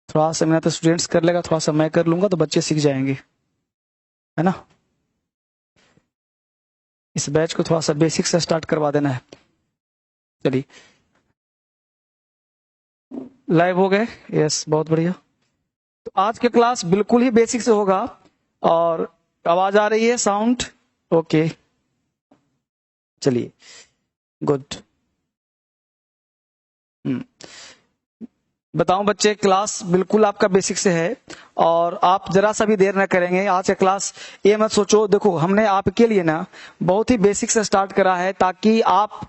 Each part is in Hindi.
थोड़ा सा मेहनत स्टूडेंट्स कर लेगा, थोड़ा सा मैं कर लूंगा तो बच्चे सीख जाएंगे, है ना। इस बैच को थोड़ा सा बेसिक से स्टार्ट करवा देना है। चलिए लाइव हो गए, यस बहुत बढ़िया। तो आज के क्लास बिल्कुल ही बेसिक से होगा। और आवाज आ रही है, साउंड ओके, चलिए गुड। बताऊं बच्चे, क्लास बिल्कुल आपका बेसिक से है और आप जरा सा भी देर न करेंगे। आज का क्लास ये मत सोचो, देखो हमने आपके लिए ना बहुत ही बेसिक से स्टार्ट करा है ताकि आप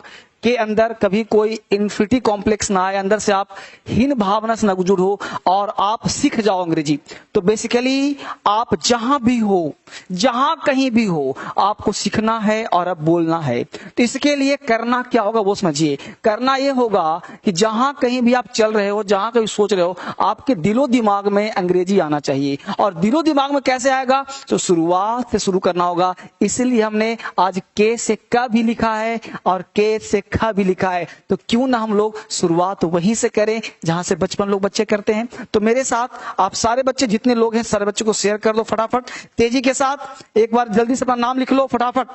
के अंदर कभी कोई इन्फिनिटी कॉम्प्लेक्स ना आए, अंदर से आप हीन भावना से न गुजर हो और आप सीख जाओ अंग्रेजी। तो बेसिकली आप जहां भी हो, जहां कहीं भी हो, आपको सीखना है और अब बोलना है। तो इसके लिए करना क्या होगा वो समझिए। करना ये होगा कि जहां कहीं भी आप चल रहे हो, जहां कहीं सोच रहे हो, आपके दिलो दिमाग में अंग्रेजी आना चाहिए। और दिलो दिमाग में कैसे आएगा, तो शुरुआत से शुरू करना होगा। इसलिए हमने आज के से क भी लिखा है और के से ख भी लिखा है। तो क्यों ना हम लोग शुरुआत वहीं से करें जहां से बचपन लोग बच्चे करते हैं। तो मेरे साथ आप सारे बच्चे जितने लोग हैं, सारे बच्चों को शेयर कर दो फटाफट, तेजी के साथ। एक बार जल्दी से अपना नाम लिख लो फटाफट,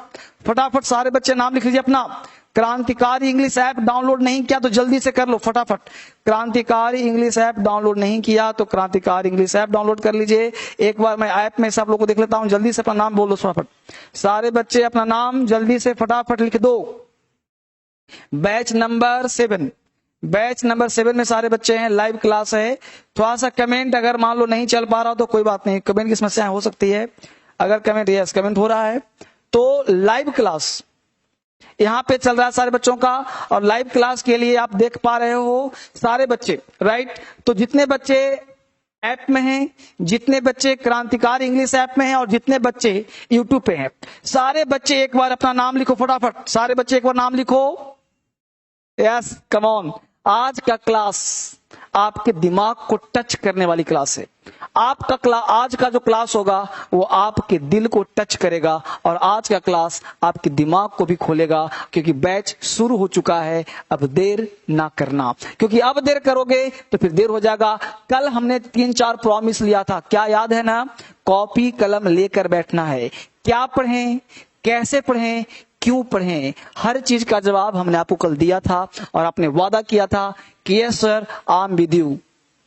फटाफट सारे बच्चे नाम लिख लीजिए अपना। क्रांतिकारी इंग्लिश ऐप डाउनलोड नहीं किया तो जल्दी से कर लो फटाफट। क्रांतिकारी इंग्लिश ऐप डाउनलोड नहीं किया तो क्रांतिकारी इंग्लिश ऐप डाउनलोड कर लीजिए। एक बार मैं ऐप में सब लोगों को देख लेता हूं, जल्दी से अपना नाम बोल दो फटाफट। सारे बच्चे अपना नाम जल्दी से फटाफट लिख दो। बैच नंबर 7, बैच नंबर 7 में सारे बच्चे हैं, लाइव क्लास है। थोड़ा सा कमेंट अगर मान लो नहीं चल पा रहा तो कोई बात नहीं, कमेंट की समस्या हो सकती है। अगर कमेंट, यस कमेंट हो रहा है तो लाइव क्लास यहां पे चल रहा है सारे बच्चों का। और लाइव क्लास के लिए आप देख पा रहे हो सारे बच्चे, राइट। तो जितने बच्चे ऐप में हैं, जितने बच्चे क्रांतिकारी इंग्लिश ऐप में हैं और जितने बच्चे यूट्यूब पे हैं, सारे बच्चे एक बार अपना नाम लिखो फटाफट। सारे बच्चे एक बार नाम लिखो, यस कम ऑन। आज का क्लास आपके दिमाग को टच करने वाली क्लास है। आपका आज का जो क्लास होगा वो आपके दिल को टच करेगा और आज का क्लास आपके दिमाग को भी खोलेगा, क्योंकि बैच शुरू हो चुका है। अब देर ना करना, क्योंकि अब देर करोगे तो फिर देर हो जाएगा। कल हमने 3-4 प्रॉमिस लिया था, क्या याद है ना। कॉपी कलम लेकर बैठना है, क्या पढ़ें, कैसे पढ़ें, क्यों पढ़ें, हर चीज का जवाब हमने आपको कल दिया था। और आपने वादा किया था कि yes sir I am with you,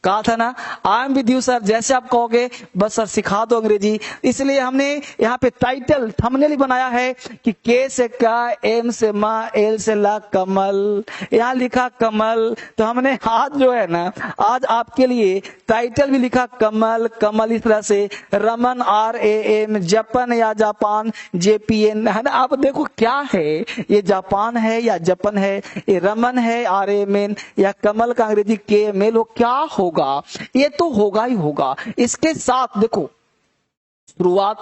कहा था ना I am with you sir. जैसे आप कहोगे बस सर सिखा दो अंग्रेजी। इसलिए हमने यहाँ पे टाइटल थंबनेल बनाया है कि के से का, एम से माँ, एल से ला कमल, यहाँ लिखा कमल। तो हमने आज जो है ना, आज आपके लिए टाइटल भी लिखा कमल, कमल इस तरह से रमन RAM, जपन या जापान JPN, है ना। आप देखो क्या है, ये जापान है या जपन है, ये रमन है RAMN या कमल का अंग्रेजी KML हो, क्या होगा, ये तो होगा ही होगा। इसके साथ देखो शुरुआत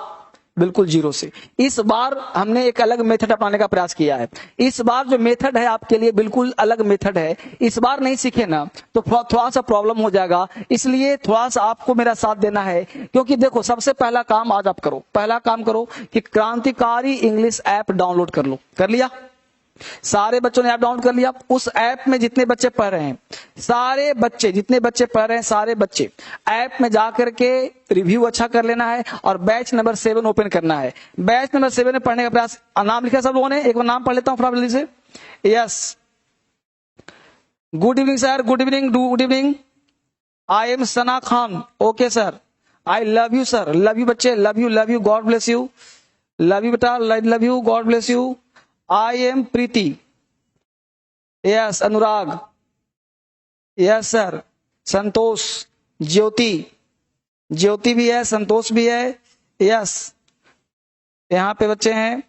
बिल्कुल जीरो से। इस बार हमने एक अलग मेथड अपनाने का प्रयास किया है। इस बार जो मेथड है आपके लिए बिल्कुल अलग मेथड है। इस बार नहीं सीखे ना तो थोड़ा सा प्रॉब्लम हो जाएगा। इसलिए थोड़ा सा आपको मेरा साथ देना है, क्योंकि देखो सबसे पहला काम आज आप करो, पहला काम करो कि क्रांतिकारी इंग्लिश ऐप डाउनलोड कर लो। कर लिया? सारे बच्चों ने ऐप डाउनलोड कर लिया। उस ऐप में जितने बच्चे पढ़ रहे हैं, सारे बच्चे जितने बच्चे पढ़ रहे हैं, सारे बच्चे ऐप में जाकर के रिव्यू अच्छा कर लेना है और बैच नंबर 7 ओपन करना है। बैच नंबर 7 में पढ़ने का प्रयास, नाम लिखा सब लोगों ने, एक बार नाम पढ़ लेता हूं फटाफट जल्दी से। Yes, good evening sir, good evening, good evening. I am Sana Khan, okay sir. I love you sir, love you बच्चे, love you, love you, God bless you, love you बेटा, love you, God bless you. I am Preeti, yes Anurag, yes sir. Santosh, Jyoti, Jyoti भी है, संतोष भी है, यस। यहाँ पे बच्चे हैं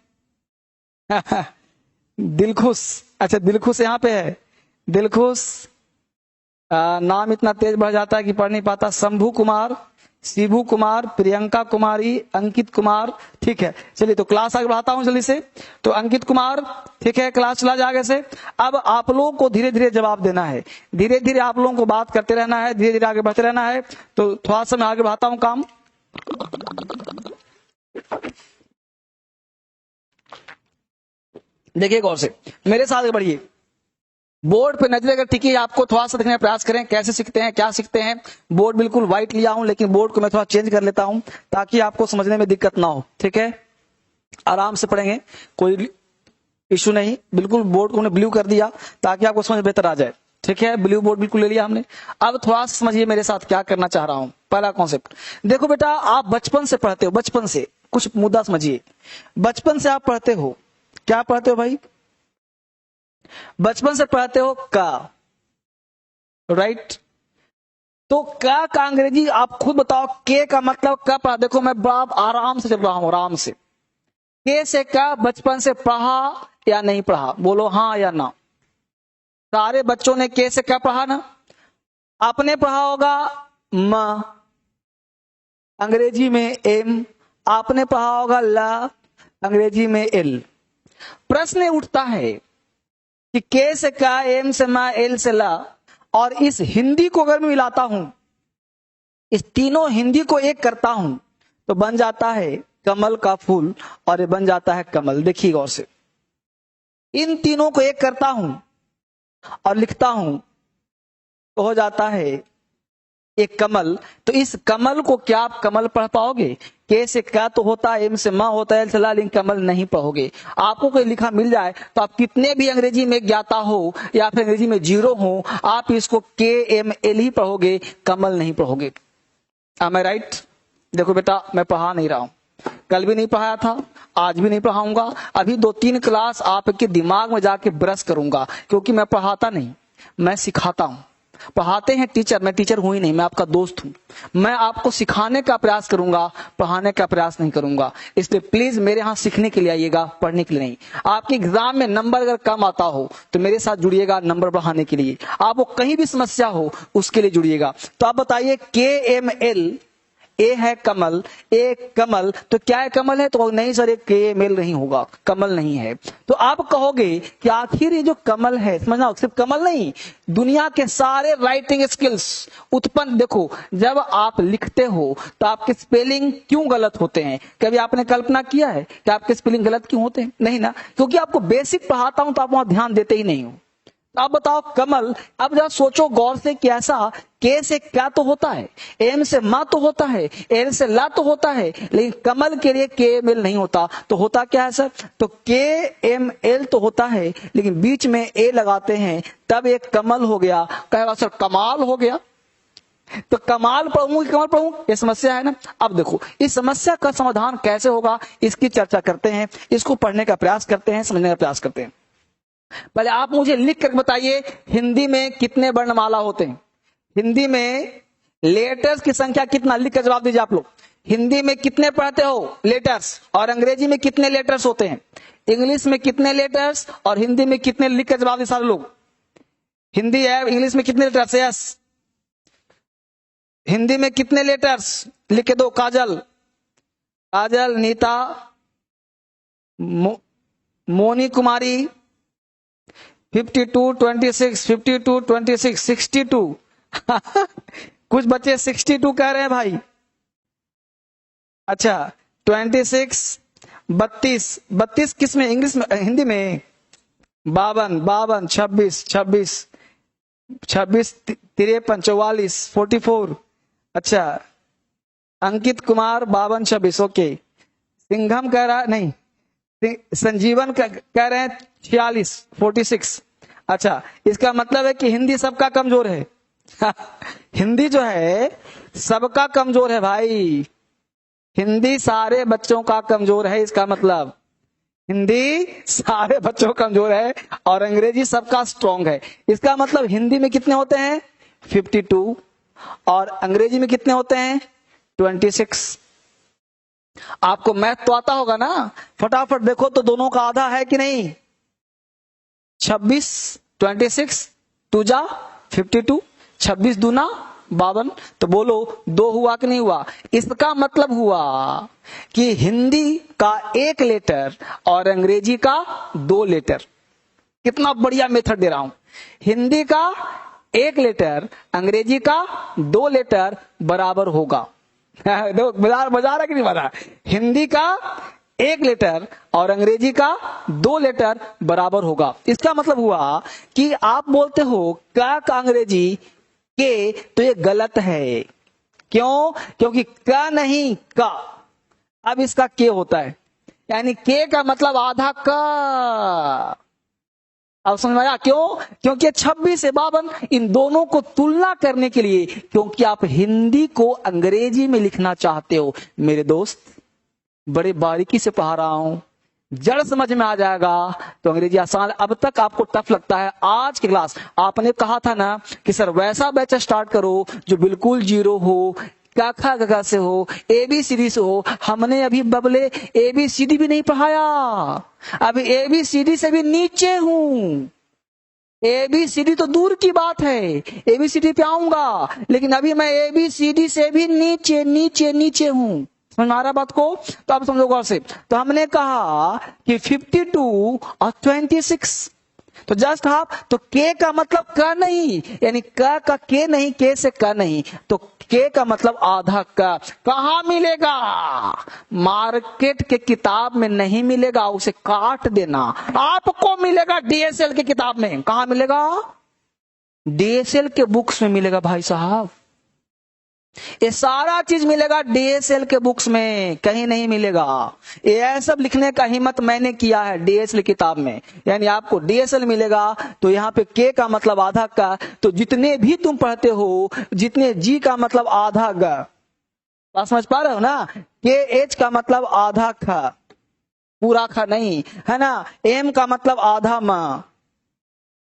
दिलखुश, अच्छा दिलखुश यहाँ पे है, दिलखुश। नाम इतना तेज बढ़ जाता है कि पढ़ नहीं पाता। शंभू कुमार, शिबू कुमार, प्रियंका कुमारी, अंकित कुमार, ठीक है। चलिए तो क्लास आगे बढ़ाता हूं जल्दी से। तो अंकित कुमार, ठीक है, क्लास चला जाए आगे से। अब आप लोगों को धीरे धीरे जवाब देना है, धीरे धीरे आप लोगों को बात करते रहना है, धीरे धीरे आगे बढ़ते रहना है। तो थोड़ा सा मैं आगे बढ़ाता हूं काम। देखिए गौर से, मेरे साथ आगे बढ़िए। बोर्ड पे नजर अगर टिकी, आपको थोड़ा सा देखने का प्रयास करें कैसे सीखते हैं, क्या सीखते हैं। बोर्ड बिल्कुल व्हाइट लिया हूं, लेकिन बोर्ड को मैं थोड़ा चेंज कर लेता हूं ताकि आपको समझने में दिक्कत ना हो। ठीक है, आराम से पढ़ेंगे, कोई इशू नहीं। बिल्कुल बोर्ड को हमने ब्लू कर दिया ताकि आपको समझ बेहतर आ जाए। ठीक है, ब्लू बोर्ड बिल्कुल ले लिया हमने। अब थोड़ा सा समझिए मेरे साथ क्या करना चाह रहा हूं। पहला कॉन्सेप्ट देखो बेटा, आप बचपन से पढ़ते हो, बचपन से कुछ मुद्दा समझिए। बचपन से आप पढ़ते हो, क्या पढ़ते हो भाई? बचपन से पढ़ते हो का, राइट? तो का अंग्रेजी आप खुद बताओ, के का मतलब का पढ़ा। देखो मैं बड़ा आराम से चल रहा हूं, आराम से। के से का बचपन से पढ़ा या नहीं पढ़ा? बोलो हाँ या ना। सारे बच्चों ने के से क्या पढ़ा ना? आपने पढ़ा होगा म, अंग्रेजी में एम। आपने पढ़ा होगा ला, अंग्रेजी में एल। प्रश्न उठता है कि के से का, एम से मा, एल से ला, और इस हिंदी को अगर मैं मिलाता हूं, इस तीनों हिंदी को एक करता हूं, तो बन जाता है कमल का फूल, और ये बन जाता है कमल। देखिए गौर से, इन तीनों को एक करता हूं और लिखता हूं तो हो जाता है एक कमल। तो इस कमल को क्या आप कमल पढ़ पाओगे? के से क्या तो होता है, एम से मां होता है, एल से ला, लेकिन कमल नहीं पढ़ोगे। आपको कोई लिखा मिल जाए तो आप कितने भी अंग्रेजी में ज्ञाता हो या फिर अंग्रेजी में जीरो हो, आप इसको के एम एल ही पढ़ोगे, कमल नहीं पढ़ोगे। Am I right? देखो बेटा, मैं पढ़ा नहीं रहा हूं, कल भी नहीं पढ़ाया था, आज भी नहीं पढ़ाऊंगा। अभी 2-3 क्लास आपके दिमाग में जाके ब्रश करूंगा, क्योंकि मैं पढ़ाता नहीं, मैं सिखाता हूं। पढ़ाते हैं टीचर, मैं टीचर हूं ही नहीं, मैं आपका दोस्त हूं। मैं आपको सिखाने का प्रयास करूंगा, पढ़ाने का प्रयास नहीं करूंगा। इसलिए प्लीज मेरे यहां सीखने के लिए आइएगा, पढ़ने के लिए नहीं। आपके एग्जाम में नंबर अगर कम आता हो तो मेरे साथ जुड़िएगा नंबर बढ़ाने के लिए। आपको कहीं भी समस्या हो उसके लिए जुड़िएगा। तो आप बताइए, के एम एल, ए है कमल, ए कमल, तो क्या है कमल है? तो नहीं सर, के एम एल नहीं होगा, कमल नहीं है। तो आप कहोगे कि आखिर ये जो कमल है, समझना, सिर्फ कमल नहीं, दुनिया के सारे राइटिंग स्किल्स उत्पन्न। देखो, जब आप लिखते हो तो आपके स्पेलिंग क्यों गलत होते हैं? कभी आपने कल्पना किया है कि आपके स्पेलिंग गलत क्यों होते हैं? नहीं ना, क्योंकि आपको बेसिक पढ़ाता हूं तो आप वहां ध्यान देते ही नहीं हो। आप बताओ कमल, अब जरा सोचो गौर से कि ऐसा के से क्या तो होता है, एम से मां तो होता है, एल से ला तो होता है, लेकिन कमल के लिए के एम एल नहीं होता। तो होता क्या है सर? तो के एम एल तो होता है, लेकिन बीच में ए लगाते हैं, तब एक कमल हो गया। कहेगा सर कमाल हो गया। तो कमाल पढ़ूं कि कमल पढ़ूं, ये समस्या है ना। अब देखो, इस समस्या का समाधान कैसे होगा, इसकी चर्चा करते हैं, इसको पढ़ने का प्रयास करते हैं, समझने का प्रयास करते हैं। पहले आप मुझे लिख कर बताइए, हिंदी में कितने वर्णमाला होते हैं? हिंदी में लेटर्स की संख्या कितना? लिख कर जवाब दीजिए आप लोग। हिंदी में कितने पढ़ते हो लेटर्स, और अंग्रेजी में कितने लेटर्स होते हैं? इंग्लिश में कितने लेटर्स और हिंदी में कितने? लिख कर जवाब दीजिए सारे लोग। हिंदी है, इंग्लिश में कितने लेटर्स? यस, हिंदी में कितने लेटर्स? लिख के दो। काजल, काजल, नीता, मोनी कुमारी, 52, 26, 52, 26, 62। कुछ बच्चे 62 कह रहे हैं भाई। अच्छा, 26, 32, 32 किस में? इंग्लिश में, हिंदी में 52, 52, 26, 26, 26, 53, 44, 44। अच्छा, अंकित कुमार 52, 26। ओके, सिंघम कह रहा नहीं, संजीवन कह रहे हैं 46, 46। अच्छा, इसका मतलब है कि हिंदी सबका कमजोर है। हिंदी जो है सबका कमजोर है भाई, हिंदी सारे बच्चों का कमजोर है। इसका मतलब हिंदी सारे बच्चों का कमजोर है और अंग्रेजी सबका स्ट्रांग है। इसका मतलब हिंदी में कितने होते हैं? 52, और अंग्रेजी में कितने होते हैं? 26। आपको मैथ तो आता होगा ना, फटाफट देखो तो दोनों का आधा है कि नहीं? 26, 26 2 जा 52, 26 दूना 52। तो बोलो 2 हुआ कि नहीं हुआ? इसका मतलब हुआ कि हिंदी का 1 लेटर और अंग्रेजी का 2 लेटर। कितना बढ़िया मेथड दे रहा हूं। हिंदी का 1 लेटर, अंग्रेजी का 2 लेटर बराबर होगा। मजा रहा कि नहीं? बना, हिंदी का एक लेटर और अंग्रेजी का 2 लेटर बराबर होगा। इसका मतलब हुआ कि आप बोलते हो का अंग्रेजी के, तो ये गलत है। क्यों? क्योंकि का नहीं का, अब इसका के होता है, यानी के का मतलब आधा का। अब समझ में आया? क्यों? क्योंकि 26 से 52 इन दोनों को तुलना करने के लिए, क्योंकि आप हिंदी को अंग्रेजी में लिखना चाहते हो। मेरे दोस्त, बड़े बारीकी से पढ़ा रहा हूं, जड़ समझ में आ जाएगा तो अंग्रेजी आसान। अब तक आपको टफ लगता है, आज की क्लास आपने कहा था ना कि सर वैसा बैच स्टार्ट करो जो बिल्कुल जीरो हो, का खा गा से हो, ABCD से हो। हमने अभी बबले ABCD भी नहीं पढ़ाया, अभी ABCD से भी नीचे हूं। ABCD तो दूर की बात है, ABCD पे आऊंगा, लेकिन अभी मैं ABCD से भी नीचे नीचे नीचे हूं। समझ में आ रहा बात को? तो आप समझो गौर से। तो हमने कहा कि 52 और 26, तो जस्ट हाफ। तो के का मतलब का नहीं, यानी का के नहीं, के से का नहीं, तो के का मतलब आधा का। कहां मिलेगा? मार्केट के किताब में नहीं मिलेगा, उसे काट देना। आपको मिलेगा DSL की किताब में। कहां मिलेगा? DSL के बुक्स में मिलेगा भाई साहब। ये सारा चीज मिलेगा DSL के बुक्स में, कहीं नहीं मिलेगा। ये सब लिखने का हिम्मत मैंने किया है DSL किताब में, यानी आपको DSL मिलेगा। तो यहाँ पे के का मतलब आधा का, तो जितने भी तुम पढ़ते हो, जितने जी का मतलब आधा ग, बात समझ पा रहे हो ना? के एच का मतलब आधा खा, पूरा खा नहीं, है ना? एम का मतलब आधा माँ,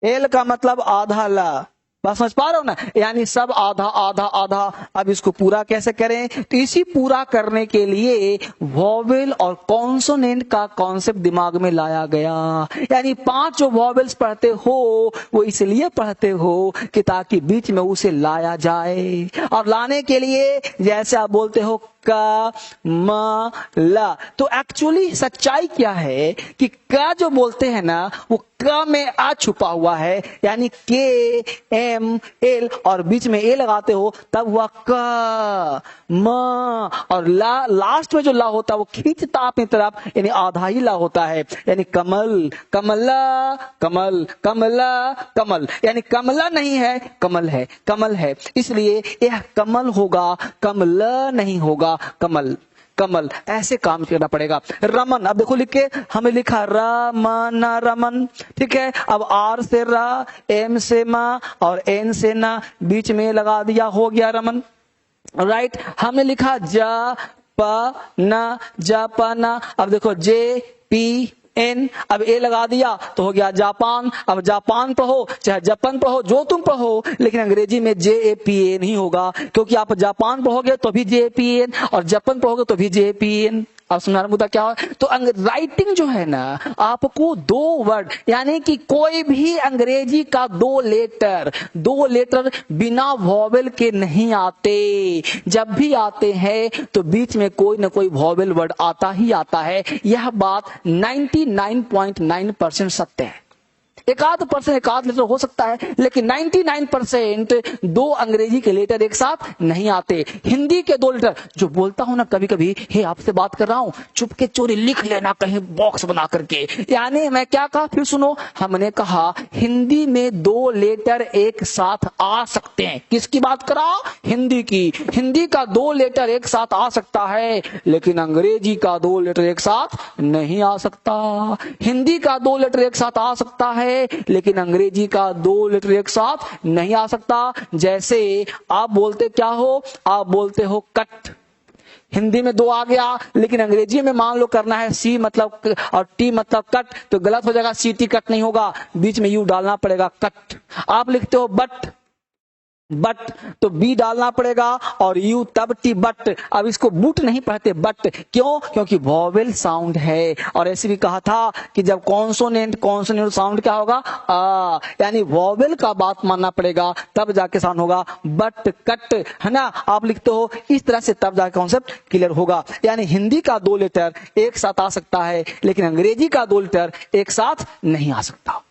एल का मतलब आधा ला, बात समझ पा रहे हो ना? यानी सब आधा आधा आधा। अब इसको पूरा कैसे करें? तो इसी पूरा करने के लिए वॉवेल और कॉन्सोनेंट का कॉन्सेप्ट दिमाग में लाया गया। यानी 5 जो वॉवेल्स पढ़ते हो वो इसलिए पढ़ते हो कि ताकि बीच में उसे लाया जाए। और लाने के लिए जैसे आप बोलते हो का म ला, तो एक्चुअली सच्चाई क्या है कि का जो बोलते हैं ना वो क में आ छुपा हुआ है, यानी के एम एल और बीच में ए लगाते हो तब हुआ क म, और ला लास्ट में जो ला होता है वो खींचता अपनी तरफ, यानी आधा ही ला होता है। यानी कमल, कमला, कमल, कमला, कमल, यानी कमला नहीं है, कमल है, कमल है, इसलिए यह कमल होगा, कमला नहीं होगा, कमल, कमल। ऐसे काम करना पड़ेगा। रमन, अब देखो लिख के हमें लिखा रमन, रमन, ठीक है। अब आर से रा, एम से मा और एन से ना, बीच में लगा दिया, हो गया रमन, राइट। हमने लिखा जा प ना, जा प ना। अब देखो जे पी एन, अब ए लगा दिया तो हो गया जापान। अब जापान पढ़ो चाहे जापान पढ़ो, जो तुम पढ़ो, लेकिन अंग्रेजी में JAPAN नहीं होगा, क्योंकि आप जापान पढ़ोगे तो भी JAPAN और जापान पढ़ोगे तो भी JAPAN। आप सुना मुद्दा क्या है? तो राइटिंग जो है ना, आपको 2 वर्ड, यानी कि कोई भी अंग्रेजी का 2 लेटर बिना वॉवेल के नहीं आते। जब भी आते हैं तो बीच में कोई ना कोई वॉवेल वर्ड आता ही आता है। यह बात 99.9% सत्य है। 1% एक आध लेटर हो सकता है, लेकिन 99% 2 अंग्रेजी के लेटर एक साथ नहीं आते। हिंदी के 2 लेटर, जो बोलता हूं ना कभी कभी, हे आपसे बात कर रहा हूं, चुपके चोरी लिख लेना कहीं बॉक्स बना करके। यानी मैं क्या कहा, फिर सुनो। हमने कहा हिंदी में 2 लेटर एक साथ आ सकते हैं। किसकी बात करा? हिंदी की। हिंदी का 2 लेटर एक साथ आ सकता है, लेकिन अंग्रेजी का 2 लेटर एक साथ नहीं आ सकता। हिंदी का 2 लेटर एक साथ आ सकता है, लेकिन अंग्रेजी का 2 लेटर एक साथ नहीं आ सकता। जैसे आप बोलते क्या हो? आप बोलते हो कट। हिंदी में 2 आ गया, लेकिन अंग्रेजी में मान लो करना है सी मतलब और टी मतलब कट, तो गलत हो जाएगा। CT कट नहीं होगा, बीच में यू डालना पड़ेगा, कट। आप लिखते हो बट, बट तो बी डालना पड़ेगा और यू तब टी, बट। अब इसको बुट नहीं पढ़ते, बट। क्यों? क्योंकि वॉवेल साउंड है। और ऐसे भी कहा था कि जब कॉन्सोनेंट साउंड क्या होगा? आ, यानी वॉवेल का बात मानना पड़ेगा, तब जाके साउंड होगा। बट, कट, है ना? आप लिखते हो इस तरह से, तब जाके कॉन्सेप्ट क्लियर होगा। यानी हिंदी का 2 लेटर एक साथ आ सकता है, लेकिन अंग्रेजी का 2 लेटर एक साथ नहीं आ सकता।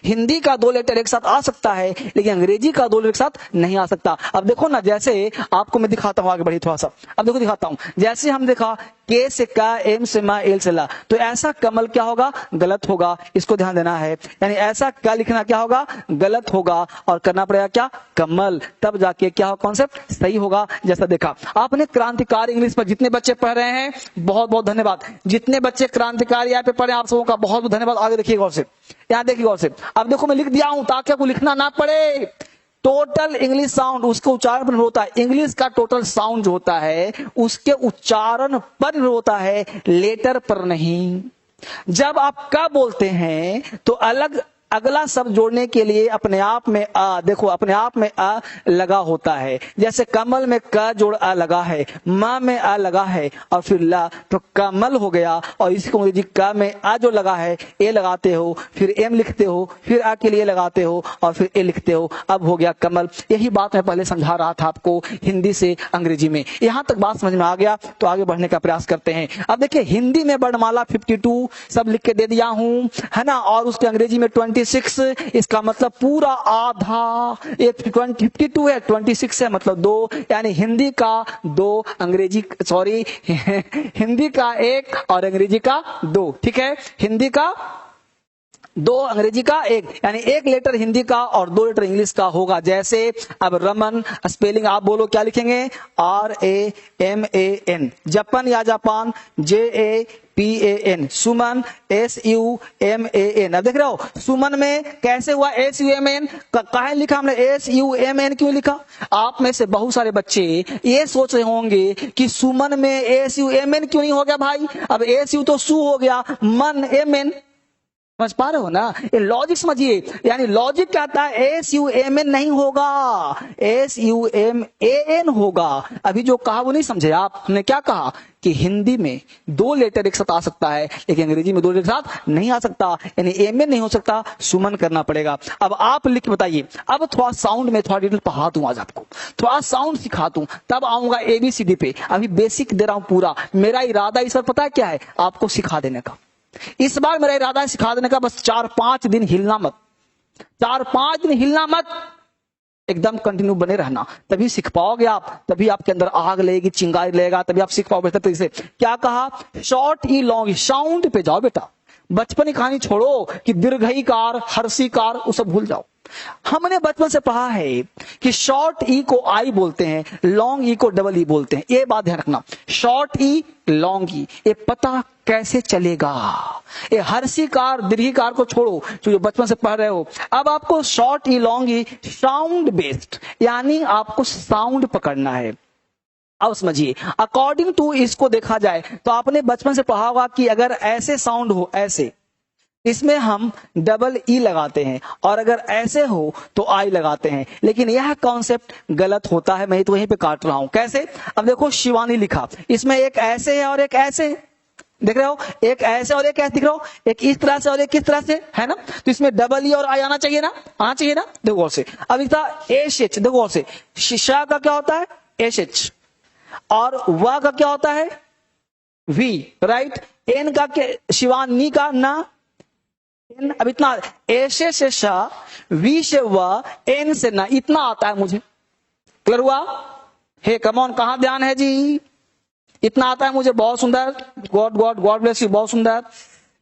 हिंदी का 2 लेटर एक साथ आ सकता है, लेकिन अंग्रेजी का 2 लेटर एक साथ नहीं आ सकता। अब देखो ना, जैसे आपको मैं दिखाता हूं, आगे बढ़ी थोड़ा सा। अब देखो दिखाता हूं, जैसे हम देखा के से का, एम से मा, एल से ला, तो ऐसा कमल क्या होगा, गलत होगा, इसको ध्यान देना है। यानी ऐसा का लिखना क्या होगा, गलत होगा, और करना पड़ेगा क्या, कमल, तब जाके क्या हो, कॉन्सेप्ट सही होगा। जैसा देखा आपने क्रांतिकारी इंग्लिश पर जितने बच्चे पढ़ रहे हैं बहुत बहुत धन्यवाद। जितने बच्चे क्रांतिकारी यहाँ पे पढ़े आप सबों का बहुत बहुत धन्यवाद। आगे देखिए गौर से, यहाँ देखिए गौर से। अब देखो मैं लिख दिया हूं ताकि आपको लिखना ना पड़े। टोटल इंग्लिश साउंड उसके उच्चारण पर होता है। इंग्लिश का टोटल साउंड जो होता है उसके उच्चारण पर होता है, लेटर पर नहीं। जब आप का बोलते हैं तो अलग अगला शब्द जोड़ने के लिए अपने आप में आ, देखो अपने आप में आ लगा होता है। जैसे कमल में क जोड़ आ लगा है, माँ में आ लगा है, और फिर ला, तो कमल हो गया। और इसको अंग्रेजी का में आ जो लगा है ए लगाते हो, फिर एम लिखते हो, फिर आ के लिए लगाते हो, और फिर ए लिखते हो, अब हो गया कमल। यही बात मैं पहले समझा रहा था आपको हिंदी से अंग्रेजी में। यहां तक बात समझ में आ गया तो आगे बढ़ने का प्रयास करते हैं। अब देखिए हिंदी में वर्णमाला 52 सब लिख के दे दिया हूं, है ना, और उसके अंग्रेजी में 26, इसका मतलब पूरा आधा। ये 52 है, 26 है, मतलब 2, यानी हिंदी का 2, अंग्रेजी सॉरी हिंदी का 1 और अंग्रेजी का 2। ठीक है, हिंदी का 2, अंग्रेजी का 1, यानी 1 लेटर हिंदी का और 2 लेटर इंग्लिश का होगा। जैसे अब रमन स्पेलिंग आप बोलो क्या लिखेंगे, RAMAN, जापान या जापान JAPAN, सुमन SUMAN। अब देख रहे हो सुमन में कैसे हुआ SUMN, कहा लिखा हमने SUMN, क्यों लिखा? आप में से बहुत सारे बच्चे ये सोच रहे होंगे कि सुमन में SUMN क्यों नहीं हो गया भाई। अब SU तो सु हो गया, मन MN, समझ पा रहे हो ना, ये लॉजिक समझिए। यानी लॉजिक क्या आता है, SUMN नहीं होगा, SUMAN होगा। अभी जो कहा वो नहीं समझे आप। हमने क्या कहा कि हिंदी में 2 लेटर एक साथ आ सकता है, लेकिन अंग्रेजी में 2 लेटर साथ नहीं आ सकता, यानी एमएन नहीं हो सकता, सुमन करना पड़ेगा। अब आप लिख बताइए। अब थोड़ा साउंड में थोड़ा डिटेल पढ़ा दूं, आज आपको थोड़ा साउंड सिखा दूं, तब आऊंगा ABCD पे। अभी बेसिक दे रहा हूं पूरा। मेरा इरादा इस बार पता है क्या है, आपको सिखा देने का। इस बार मेरा इरादा है सिखा देने का, बस 4-5 दिन हिलना मत, 4-5 दिन हिलना मत, एकदम कंटिन्यू बने रहना, तभी सीख पाओगे आप, तभी आपके अंदर आग लगेगी, चिंगारी लगेगा, तभी आप सीख पाओगे बेहतर तरीके से। क्या कहा, शॉर्ट ई लॉन्ग, साउंड पे जाओ बेटा। बचपन की कहानी छोड़ो कि दीर्घईकार हर्षीकार वो सब भूल जाओ। हमने बचपन से पढ़ा है कि शॉर्ट ई को आई बोलते हैं, लॉन्ग ई को डबल ई बोलते हैं। ये बात ध्यान रखना, शॉर्ट ई लॉन्ग ई, ये पता कैसे चलेगा। ये हर्षीकार दीर्घीकार को छोड़ो जो बचपन से पढ़ रहे हो। अब आपको शॉर्ट ई लॉन्ग ई साउंड बेस्ड, यानी आपको साउंड पकड़ना है। अब समझिए, अकॉर्डिंग टू इसको देखा जाए तो आपने बचपन से पढ़ा होगा कि अगर ऐसे साउंड हो, ऐसे, इसमें हम डबल ई लगाते हैं, और अगर ऐसे हो तो आई लगाते हैं। लेकिन यह कॉन्सेप्ट गलत होता है, मैं तो वहीं पे काट रहा हूं। कैसे? अब देखो शिवानी लिखा, इसमें एक ऐसे है और एक ऐसे है, देख रहे हो, एक ऐसे और एक ऐसे दिख रहा हो, एक इस तरह से और एक इस तरह से, है ना। तो इसमें डबल ई और आई आना चाहिए ना, आना चाहिए ना। देखो गौर से, अब इसका एच, देखो गौर से, शिशा का क्या होता है एच, और वा का क्या होता है वी, राइट। एन का क्या, शिवानी का ना, अब इतना ऐसे से शा, वी से वा, एन से ना, इतना आता है मुझे। क्लियर हुआ? हे कमॉन, कहां ध्यान है जी? इतना आता है मुझे, बहुत सुंदर, God God God bless you, बहुत सुंदर।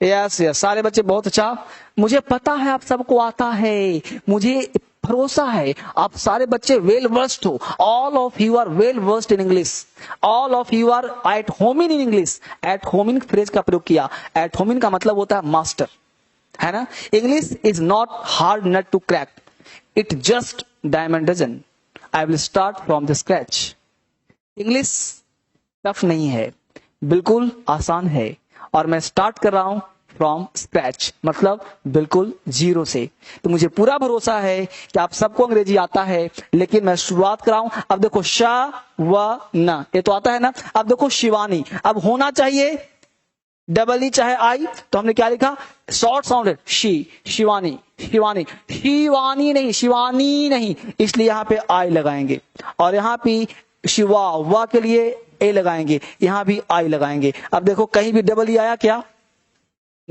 यस यस, सारे बच्चे बहुत अच्छा, मुझे पता है आप सबको आता है, मुझे भरोसा है आप सारे बच्चे वेल वर्स्ड हो। All of you are well versed in English, all of you are at home in English. At home in phrase का प्रयोग किया, एट होम इन का मतलब होता है मास्टर, है ना। English is not hard nut to crack, it just diamond dozen. I will start from the scratch. English tough नहीं है, बिल्कुल आसान है, और मैं स्टार्ट कर रहा हूं फ्रॉम स्क्रैच, मतलब बिल्कुल जीरो से। तो मुझे पूरा भरोसा है कि आप सबको अंग्रेजी आता है, लेकिन मैं शुरुआत कर रहा हूं। अब देखो शा व न, ये तो आता है ना। अब देखो शिवानी, अब होना चाहिए डबल ई चाहे आई, तो हमने क्या लिखा, शॉर्ट साउंड है शी, शिवानी, शिवानी, शिवानी नहीं, शिवानी नहीं, इसलिए यहां पे आई लगाएंगे, और यहां पे शिवा वा के लिए ए लगाएंगे, यहां भी आई लगाएंगे। अब देखो कहीं भी डबल ई आया क्या?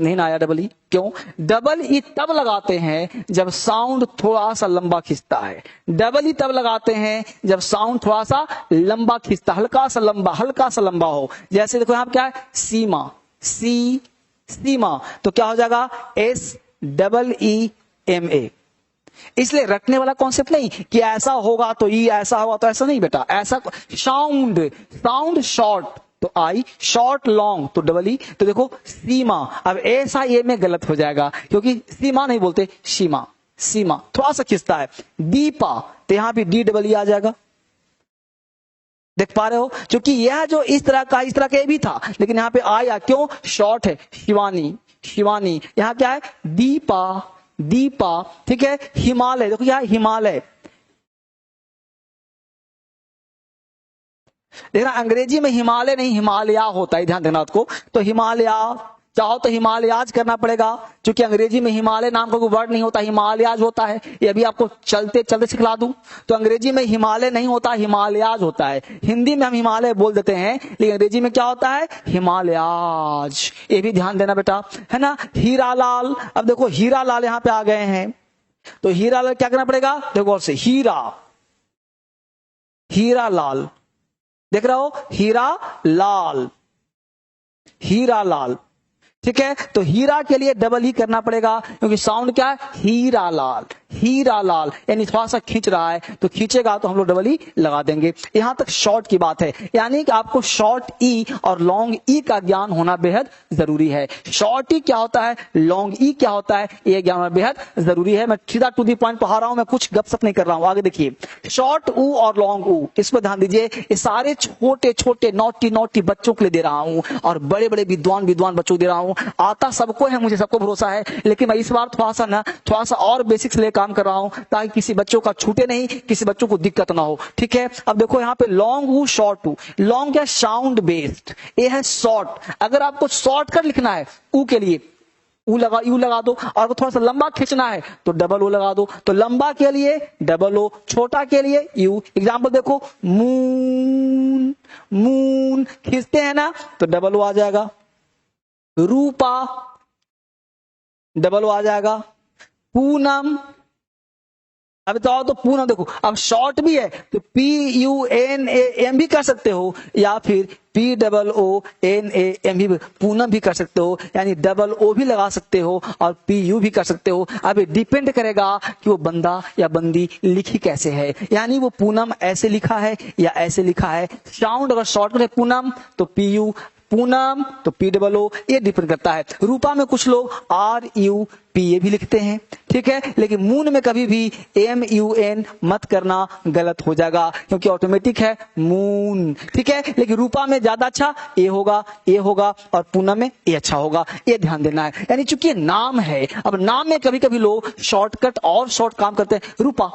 नहीं ना आया डबल ई। क्यों? डबल ई तब लगाते हैं जब साउंड थोड़ा सा लंबा खींचता है। डबल ई तब लगाते हैं जब साउंड थोड़ा सा लंबा खींचता, हल्का सा लंबा हो। जैसे देखो यहां क्या है, सीमा, सी सीमा, तो क्या हो जाएगा, S double E M A. इसलिए रखने वाला कॉन्सेप्ट नहीं कि ऐसा होगा तो ई, ऐसा होगा तो ऐसा नहीं बेटा। ऐसा साउंड शॉर्ट तो आई, शॉर्ट लॉन्ग तो डबल ई। तो देखो सीमा, अब ऐसा ये में गलत हो जाएगा क्योंकि सीमा नहीं बोलते, सीमा, सीमा थोड़ा सा खिंचता है। दीपा, तो यहां भी डी डबल ई आ जाएगा। देख पा रहे हो, क्योंकि यह जो इस तरह का भी था, लेकिन यहां पे आया क्यों, शॉर्ट है। शिवानी, शिवानी, यहां क्या है, दीपा, दीपा, ठीक है। हिमालय, देखो क्या है, हिमालय। देखना अंग्रेजी में हिमालय नहीं हिमालया होता है, ध्यान देना आपको। तो हिमालया चाहो तो हिमालयाज करना पड़ेगा, क्योंकि अंग्रेजी में हिमालय नाम का कोई वर्ड नहीं होता, हिमालयाज होता है। ये अभी आपको चलते चलते सिखला दूं। तो अंग्रेजी में हिमालय नहीं होता, हिमालयाज होता है। हिंदी में हम हिमालय बोल देते हैं, लेकिन अंग्रेजी में क्या होता है, हिमालयाज। ये भी ध्यान देना बेटा, है ना। हीरा लाल, अब देखो हीरा लाल यहां पे आ गए हैं, तो हीरा लाल क्या करना पड़ेगा, देखो और से हीरा, हीरा लाल, देख रहे हो, हीरा लाल, हीरा लाल, ठीक है। तो हीरा के लिए डबल ही करना पड़ेगा, क्योंकि साउंड क्या है, हीरा लाल, हीरा लाल, यानी थोड़ा सा खींच रहा है, तो खींचेगा तो हम लोग डबल ई लगा देंगे। यहां तक शॉर्ट की बात है, यानी कि आपको शॉर्ट ई और लॉन्ग ई का ज्ञान होना बेहद जरूरी है। शॉर्ट ई क्या होता है, लॉन्ग ई क्या होता है, यह ज्ञान होना बेहद जरूरी है। मैं सीधा टू दी पॉइंट पढ़ा रहा हूं, मैं कुछ गपशप नहीं कर रहा हूं। आगे देखिए, शॉर्ट ऊ और लॉन्ग ऊ, इस पर ध्यान दीजिए। ये सारे छोटे छोटे नोटी नोटी बच्चों के लिए दे रहा हूं, और बड़े बड़े विद्वान विद्वान बच्चों को दे रहा हूं। आता सबको है, मुझे सबको भरोसा है, लेकिन मैं इस बार थोड़ा सा और बेसिक्स ले काम कर रहा हूं, ताकि किसी बच्चों का छूटे नहीं, किसी बच्चों को दिक्कत ना हो, ठीक है। अब देखो यहां पे लॉन्ग ऊ, शॉर्ट ऊ। लॉन्ग क्या, साउंड बेस्ड, ये है शॉर्ट। अगर आपको शॉर्टकट लिखना है ऊ के लिए, यू लगा दो, और थोड़ा सा लंबा खींचना है तो डबल ओ लगा दो। तो लंबा के लिए डबल ओ, छोटा के लिए यू। एग्जांपल देखो, मून, मून खींचते हैं ना तो डबल ओ आ जाएगा। रूपा, डबल ओ आ जाएगा। पूनम, अब तो पूनम देखो, अब शॉर्ट भी है तो P U N A M भी कर सकते हो, या फिर P double O N A M भी, पूनम भी कर सकते हो, यानी डबल ओ भी लगा सकते हो और पी यू भी कर सकते हो। अब ये डिपेंड करेगा कि वो बंदा या बंदी लिखी कैसे है, यानी वो पूनम ऐसे लिखा है या ऐसे लिखा है। साउंड अगर शॉर्ट में पूनम तो पी यू, पूनम तो पी डबल ओ, ये डिपेंड करता है। रूपा में कुछ लोग आर यू पी ए भी लिखते हैं, ठीक है, लेकिन मून में कभी भी एम यू एन मत करना, गलत हो जाएगा, क्योंकि ऑटोमेटिक है मून, ठीक है। लेकिन रूपा में ज्यादा अच्छा ए होगा, ए होगा, और पूनम में ए अच्छा होगा, ये ध्यान देना है। यानी चूंकि नाम है, अब नाम में कभी कभी लोग शॉर्टकट और शॉर्ट काम करते हैं। रूपा,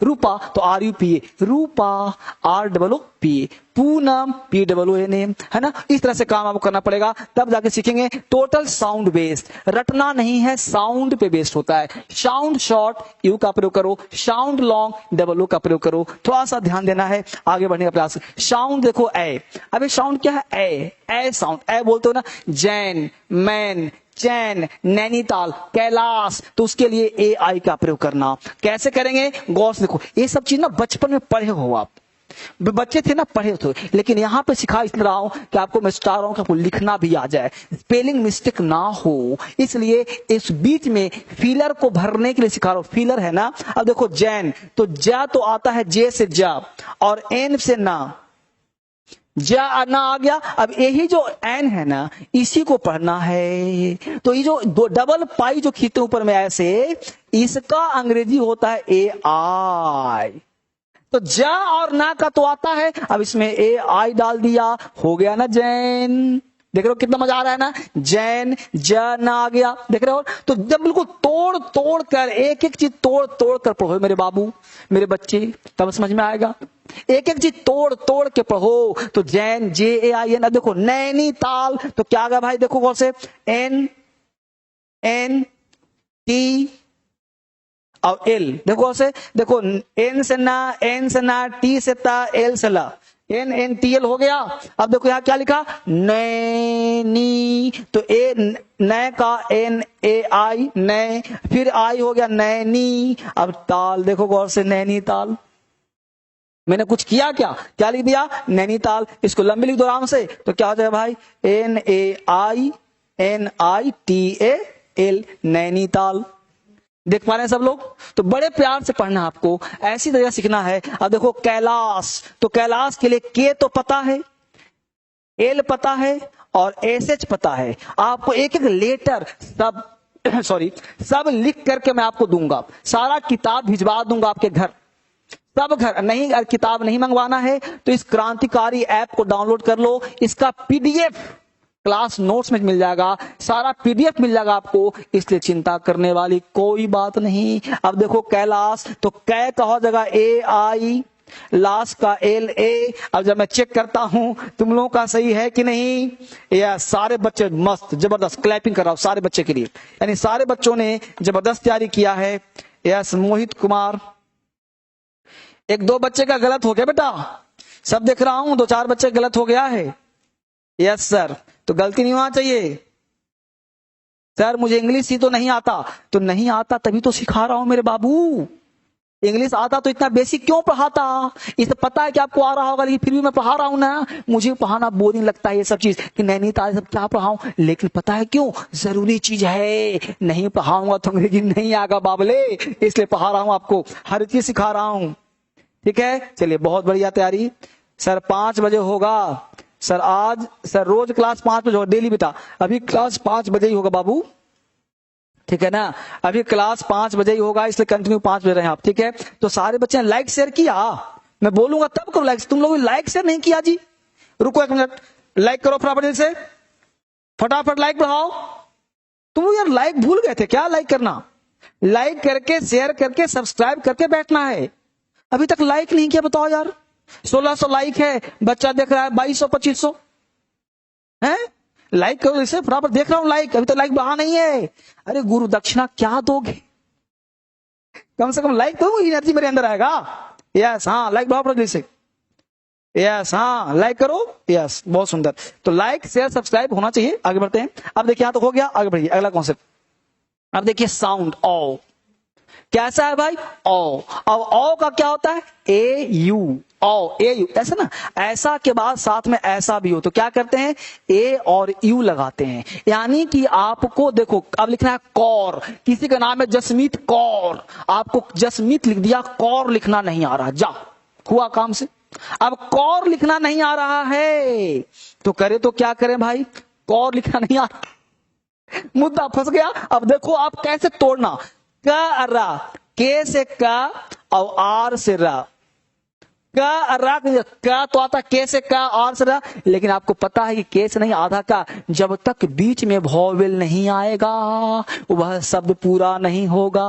रूपा तो R U P A, Rupa R double O P A, Poonam P double O N A, है ना। इस तरह से काम आपको करना पड़ेगा, तब जाके सीखेंगे। टोटल साउंड बेस्ड, रटना नहीं है, साउंड पे बेस्ड होता है। साउंड शॉर्ट यू का प्रयोग करो, साउंड लॉन्ग डबल ओ का प्रयोग करो। थोड़ा सा ध्यान देना है, आगे बढ़ने का प्रयास। साउंड देखो ए, अभी साउंड क्या है, ए साउंड, ए बोलते हो ना, जैन, मैन, चैन, नैनीताल, कैलाश, तो उसके लिए ए आई का प्रयोग करना। कैसे करेंगे, गौर से देखो। ये सब चीज ना बचपन में पढ़े हो आप, बच्चे थे ना, पढ़े थे, लेकिन यहां पे सिखा इस रहा हूं कि आपको मैं चाह रहा हूं कि आपको लिखना भी आ जाए, स्पेलिंग मिस्टेक ना हो, इसलिए इस बीच में फिलर को भरने के लिए सिखा रहा हूं। फिलर है ना, अब देखो जैन, तो जा तो आता है जे से जा, और एन से ना, जा ना आ गया। अब यही जो एन है ना, इसी को पढ़ना है। तो ये जो दो डबल पाई जो खींचते ऊपर में ऐसे, इसका अंग्रेजी होता है ए आई। तो जा और ना का तो आता है, अब इसमें ए आई डाल दिया, हो गया ना जैन। देख रहे हो कितना मजा आ रहा है ना, जैन, जा ना आ गया, देख रहे हो। तो जब बिल्कुल तोड़ तोड़ कर, एक एक चीज तोड़ तोड़ कर पढ़ो मेरे बाबू, मेरे बच्चे, तब समझ में आएगा। एक एक चीज तोड़ तोड़ के पढ़ो। तो जैन, जे ए आई एन। अब देखो नैनीताल, तो क्या आ गया भाई, देखो कौन से, एन एन टी और एल, देखो ऐसे, देखो एन से ना, टी से ता, एल से ला, एन एन टी एल हो गया। अब देखो यहाँ क्या लिखा, नैनी, तो ए नए का एन ए आई, नए, फिर आई हो गया नैनी। अब ताल देखो गौर से, नैनीताल। मैंने कुछ किया क्या, क्या लिख दिया, नैनीताल। इसको लंबी लिख दो आराम से, तो क्या हो जाएगा भाई, N A I N I T A L, Nainital. देख पा रहे हैं सब लोग? तो बड़े प्यार से पढ़ना आपको, ऐसी तरह सीखना है। अब देखो कैलाश, तो कैलाश के लिए के तो पता है, एल पता है और एस एच पता है। आपको एक एक लेटर सब सॉरी सब लिख करके मैं आपको दूंगा, सारा किताब भिजवा दूंगा आपके घर, सब घर। नहीं, अगर किताब नहीं मंगवाना है तो इस क्रांतिकारी ऐप को डाउनलोड कर लो, इसका पीडीएफ क्लास नोट्स में मिल जाएगा, सारा पीडीएफ मिल जाएगा आपको, इसलिए चिंता करने वाली कोई बात नहीं। अब देखो कैलाश, तो कै का हो जाएगा ए आई, लाश का एल ए। अब जब मैं चेक करता हूं तुम लोगों का सही है कि नहीं, या सारे बच्चे मस्त जबरदस्त, क्लैपिंग कर रहा हूं सारे बच्चे के लिए, यानी सारे बच्चों ने जबरदस्त तैयारी किया है। यस मोहित कुमार, एक दो बच्चे का गलत हो गया बेटा, सब देख रहा हूं, दो चार बच्चे गलत हो गया है। यस सर, तो गलती नहीं होना चाहिए। सर मुझे इंग्लिश ही तो नहीं आता, तो नहीं आता तभी तो सिखा रहा हूं मेरे बाबू। इंग्लिश आता तो इतना बेसिक क्यों पढ़ाता, इसे पता है कि आपको आ रहा होगा, लेकिन फिर भी मैं पढ़ा रहा हूं ना। मुझे पढ़ाना बोरिंग लगता है ये सब चीज, कि नैनीताल सब क्या पढ़ाऊं, लेकिन पता है क्यों, जरूरी चीज है। नहीं पढ़ाऊंगा तो अंग्रेजी नहीं आएगा बाबले, इसलिए पढ़ा रहा हूं आपको, हर चीज सिखा रहा हूं। ठीक है, चलिए बहुत बढ़िया तैयारी। सर 5 बजे होगा सर, आज सर रोज क्लास 5 बजे होगा डेली बेटा, अभी क्लास 5 बजे ही होगा बाबू, ठीक है ना, अभी क्लास 5 बजे ही होगा, इसलिए कंटिन्यू 5 बजे रहे आप। ठीक है, तो सारे बच्चे ने लाइक शेयर किया, मैं बोलूंगा तब करो लाइक, तुम लोग लाइक शेयर नहीं किया जी। रुको एक मिनट, लाइक करो फटाफट से, फटाफट लाइक बढ़ाओ। तुम लोग यार लाइक भूल गए थे क्या, लाइक करना, लाइक करके शेयर करके सब्सक्राइब करके बैठना है। अभी तक लाइक नहीं किया, बताओ यार। 1600 लाइक है, बच्चा देख रहा है 2200-2500 है, लाइक करो इसे फटाफट, देख रहा हूं लाइक, अभी तक लाइक बढ़ा नहीं है। अरे गुरु दक्षिणा क्या दोगे, कम से कम लाइक दो, एनर्जी मेरे अंदर आएगा। यस हाँ, लाइक बढ़ाओ फटाफट से, यस हाँ लाइक करो, यस बहुत सुंदर। तो लाइक शेयर सब्सक्राइब होना चाहिए। आगे बढ़ते हैं, अब देखिए यहां तो हो गया, आगे बढ़िए अगला कॉन्सेप्ट। अब देखिए साउंड ओ कैसा है भाई, ओ। अब ओ का क्या होता है, ए यू, ओ ए यू, ऐसा ना, ऐसा के बाद साथ में ऐसा भी हो तो क्या करते हैं, ए और यू लगाते हैं। यानी कि आपको देखो अब लिखना है कौर, किसी का नाम है जसमीत कौर, आपको जसमीत लिख दिया, कौर लिखना नहीं आ रहा, जा हुआ काम से। अब कौर लिखना नहीं आ रहा है तो करे तो क्या करें भाई, कौर लिखना नहीं आ रहा, मुद्दा फंस गया। अब देखो आप कैसे तोड़ना, का रा, के से का और आर से रा, का रा, का तो आता के से का, आर से रा, लेकिन आपको पता है कि के से नहीं, आधा का, जब तक बीच में वॉवेल नहीं आएगा वह शब्द पूरा नहीं होगा।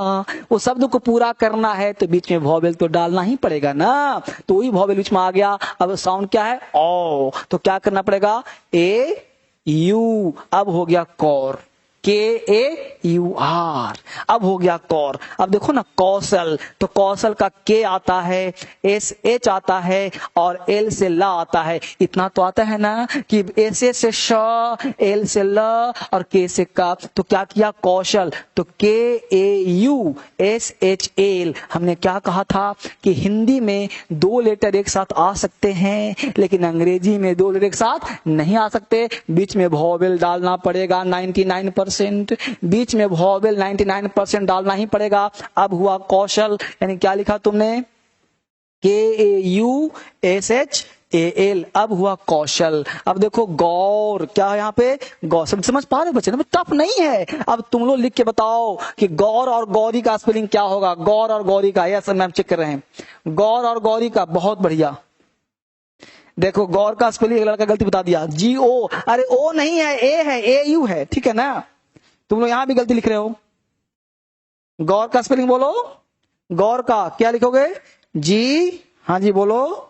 वो शब्द को पूरा करना है तो बीच में वॉवेल तो डालना ही पड़ेगा ना, तो वही वॉवेल बीच में आ गया। अब साउंड क्या है, ओ, तो क्या करना पड़ेगा, ए यू, अब हो गया कौर, के ए यू आर, अब हो गया कौर। अब देखो ना कौशल, तो कौशल का के आता है, एस एच आता है और एल से ला आता है। इतना तो आता है ना कि एस से श, एल से ल और के से का, तो क्या किया कौशल, तो के A U S H L. हमने क्या कहा था कि हिंदी में 2 लेटर एक साथ आ सकते हैं, लेकिन अंग्रेजी में 2 लेटर एक साथ नहीं आ सकते, बीच में वॉवेल डालना पड़ेगा 99%, बीच में वॉवेल 99% डालना ही पड़ेगा। अब हुआ कौशल, यानी क्या लिखा तुमने, K A U S H A L, अब हुआ कौशल। अब देखो गौर, क्या है यहाँ पे, गौर, समझ पा रहे बच्चे ना, टफ नहीं है। अब तुम लोग लिख के बताओ कि गौर और गौरी का स्पेलिंग क्या होगा, गौर और गौरी का, यस मैम चेक कर रहे हैं, गौर और गौरी का, बहुत बढ़िया। देखो गौर का स्पेलिंग लड़का गलती बता दिया, जी ओ, अरे ओ नहीं है, ए है, ए यू है, ठीक है ना, तुम लोग यहां भी गलती लिख रहे हो। गौर का स्पेलिंग बोलो, गौर का क्या लिखोगे, जी, हाँ जी बोलो,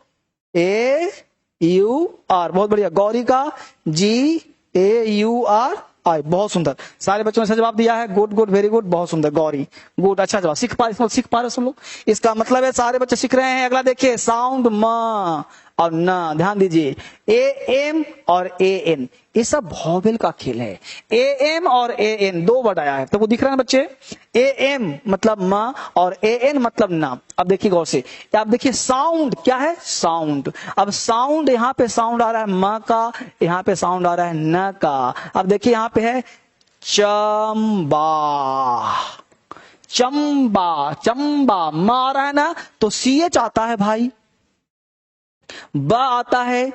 ए यू आर, बहुत बढ़िया। गौरी का जी ए यू आर आई, बहुत सुंदर, सारे बच्चों ने सही जवाब दिया है, गुड गुड वेरी गुड, बहुत सुंदर, गौरी गुड, अच्छा जवाब, सीख पा रहे सब लोग, इसका मतलब है सारे बच्चे सीख रहे हैं। अगला देखिए साउंड म और न, ध्यान दीजिए, ए एम और ए एन, ये सब वॉवेल का खेल है। ए एम और ए एन दो वर्ड आया है, तो वो दिख रहा है ना बच्चे, ए एम मतलब म और ए एन मतलब न। अब देखिए गौर से, आप देखिए साउंड क्या है, साउंड, अब साउंड यहाँ पे साउंड आ रहा है म का, यहाँ पे साउंड आ रहा है न का। अब देखिए यहाँ पे है चंबा, चंबा, चंबा, म आ रहा है ना, तो सी एच आता है भाई, ब आता है,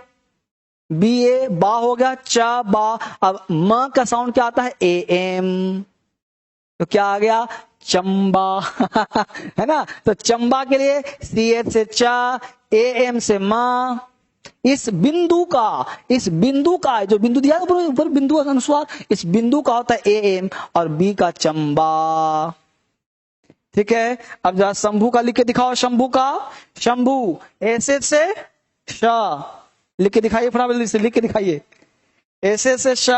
बी ए, बा हो गया, च बा। अब म का साउंड क्या आता है, ए एम, तो क्या आ गया, चंबा है ना। तो चंबा के लिए सी एच से च, ए एम से म, इस बिंदु का जो बिंदु दिया है ऊपर बिंदु का अनुस्वार, इस बिंदु का होता है ए एम और बी का चंबा। ठीक है, अब जरा शंभू का लिख के दिखाओ, शंभू का, शंभू ऐसे से श, लिख के दिखाइए फटाफट से, लिख के दिखाइए, ऐसे से श,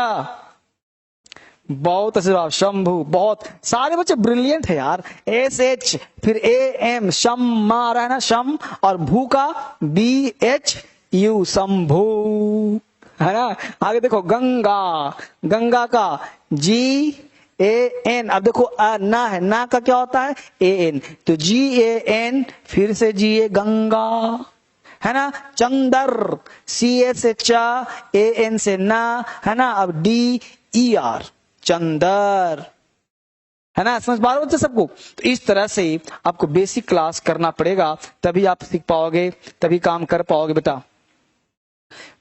बहुत अच्छे जवाब शंभू, बहुत, सारे बच्चे ब्रिलियंट है यार। एस एच फिर ए एम, शम आ रहा है ना, शम, और भू का बी एच यू, शंभू, है ना। आगे देखो गंगा, गंगा का जी ए एन, अब देखो ना है, ना का क्या होता है, ए एन, तो जी ए एन फिर से जी ए, गंगा, है ना। चंदर, सी एच से च, ए एन से ना, है ना। अब डी ई आर, चंदर, है ना। समझ पा रहे हो बच्चे सबको। तो इस तरह से आपको बेसिक क्लास करना पड़ेगा, तभी आप सीख पाओगे, तभी काम कर पाओगे बेटा।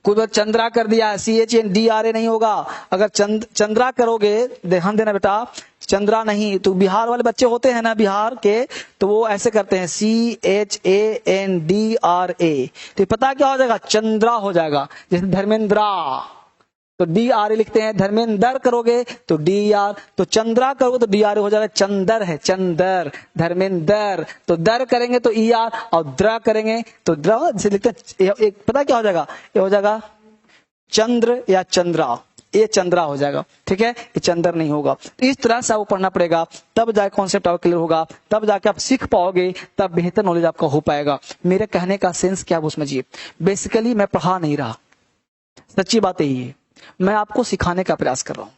कुछ बार चंद्रा कर दिया है, C H N D R A नहीं होगा। अगर चंद्रा करोगे, ध्यान देना बेटा, चंद्रा नहीं तो बिहार वाले बच्चे होते हैं ना बिहार के, तो वो ऐसे करते हैं C H A N D R A, तो पता क्या हो जाएगा, चंद्रा हो जाएगा। जैसे धर्मेंद्रा तो डी आर ए लिखते हैं, धर्मेंद्र करोगे तो डी आर, तो चंद्रा करोगे तो डी आर ए हो जाएगा, चंदर है, चंदर, धर्मेंद्र, तो दर करेंगे तो ई आर, और द्र करेंगे तो द्र, जैसे लिखते हैं एक, पता क्या हो जाएगा, ये हो जाएगा चंद्र या चंद्रा, ये चंद्रा हो जाएगा। ठीक है, ये चंद्र नहीं होगा। तो इस तरह से आपको पढ़ना पड़ेगा, तब जाके कॉन्सेप्ट आपको क्लियर होगा, तब जाके आप सीख पाओगे, तब बेहतर नॉलेज आपका हो पाएगा। मेरे कहने का सेंस क्या वो समझिए, बेसिकली मैं पढ़ा नहीं रहा, सच्ची बात यही है, मैं आपको सिखाने का प्रयास कर रहा हूं,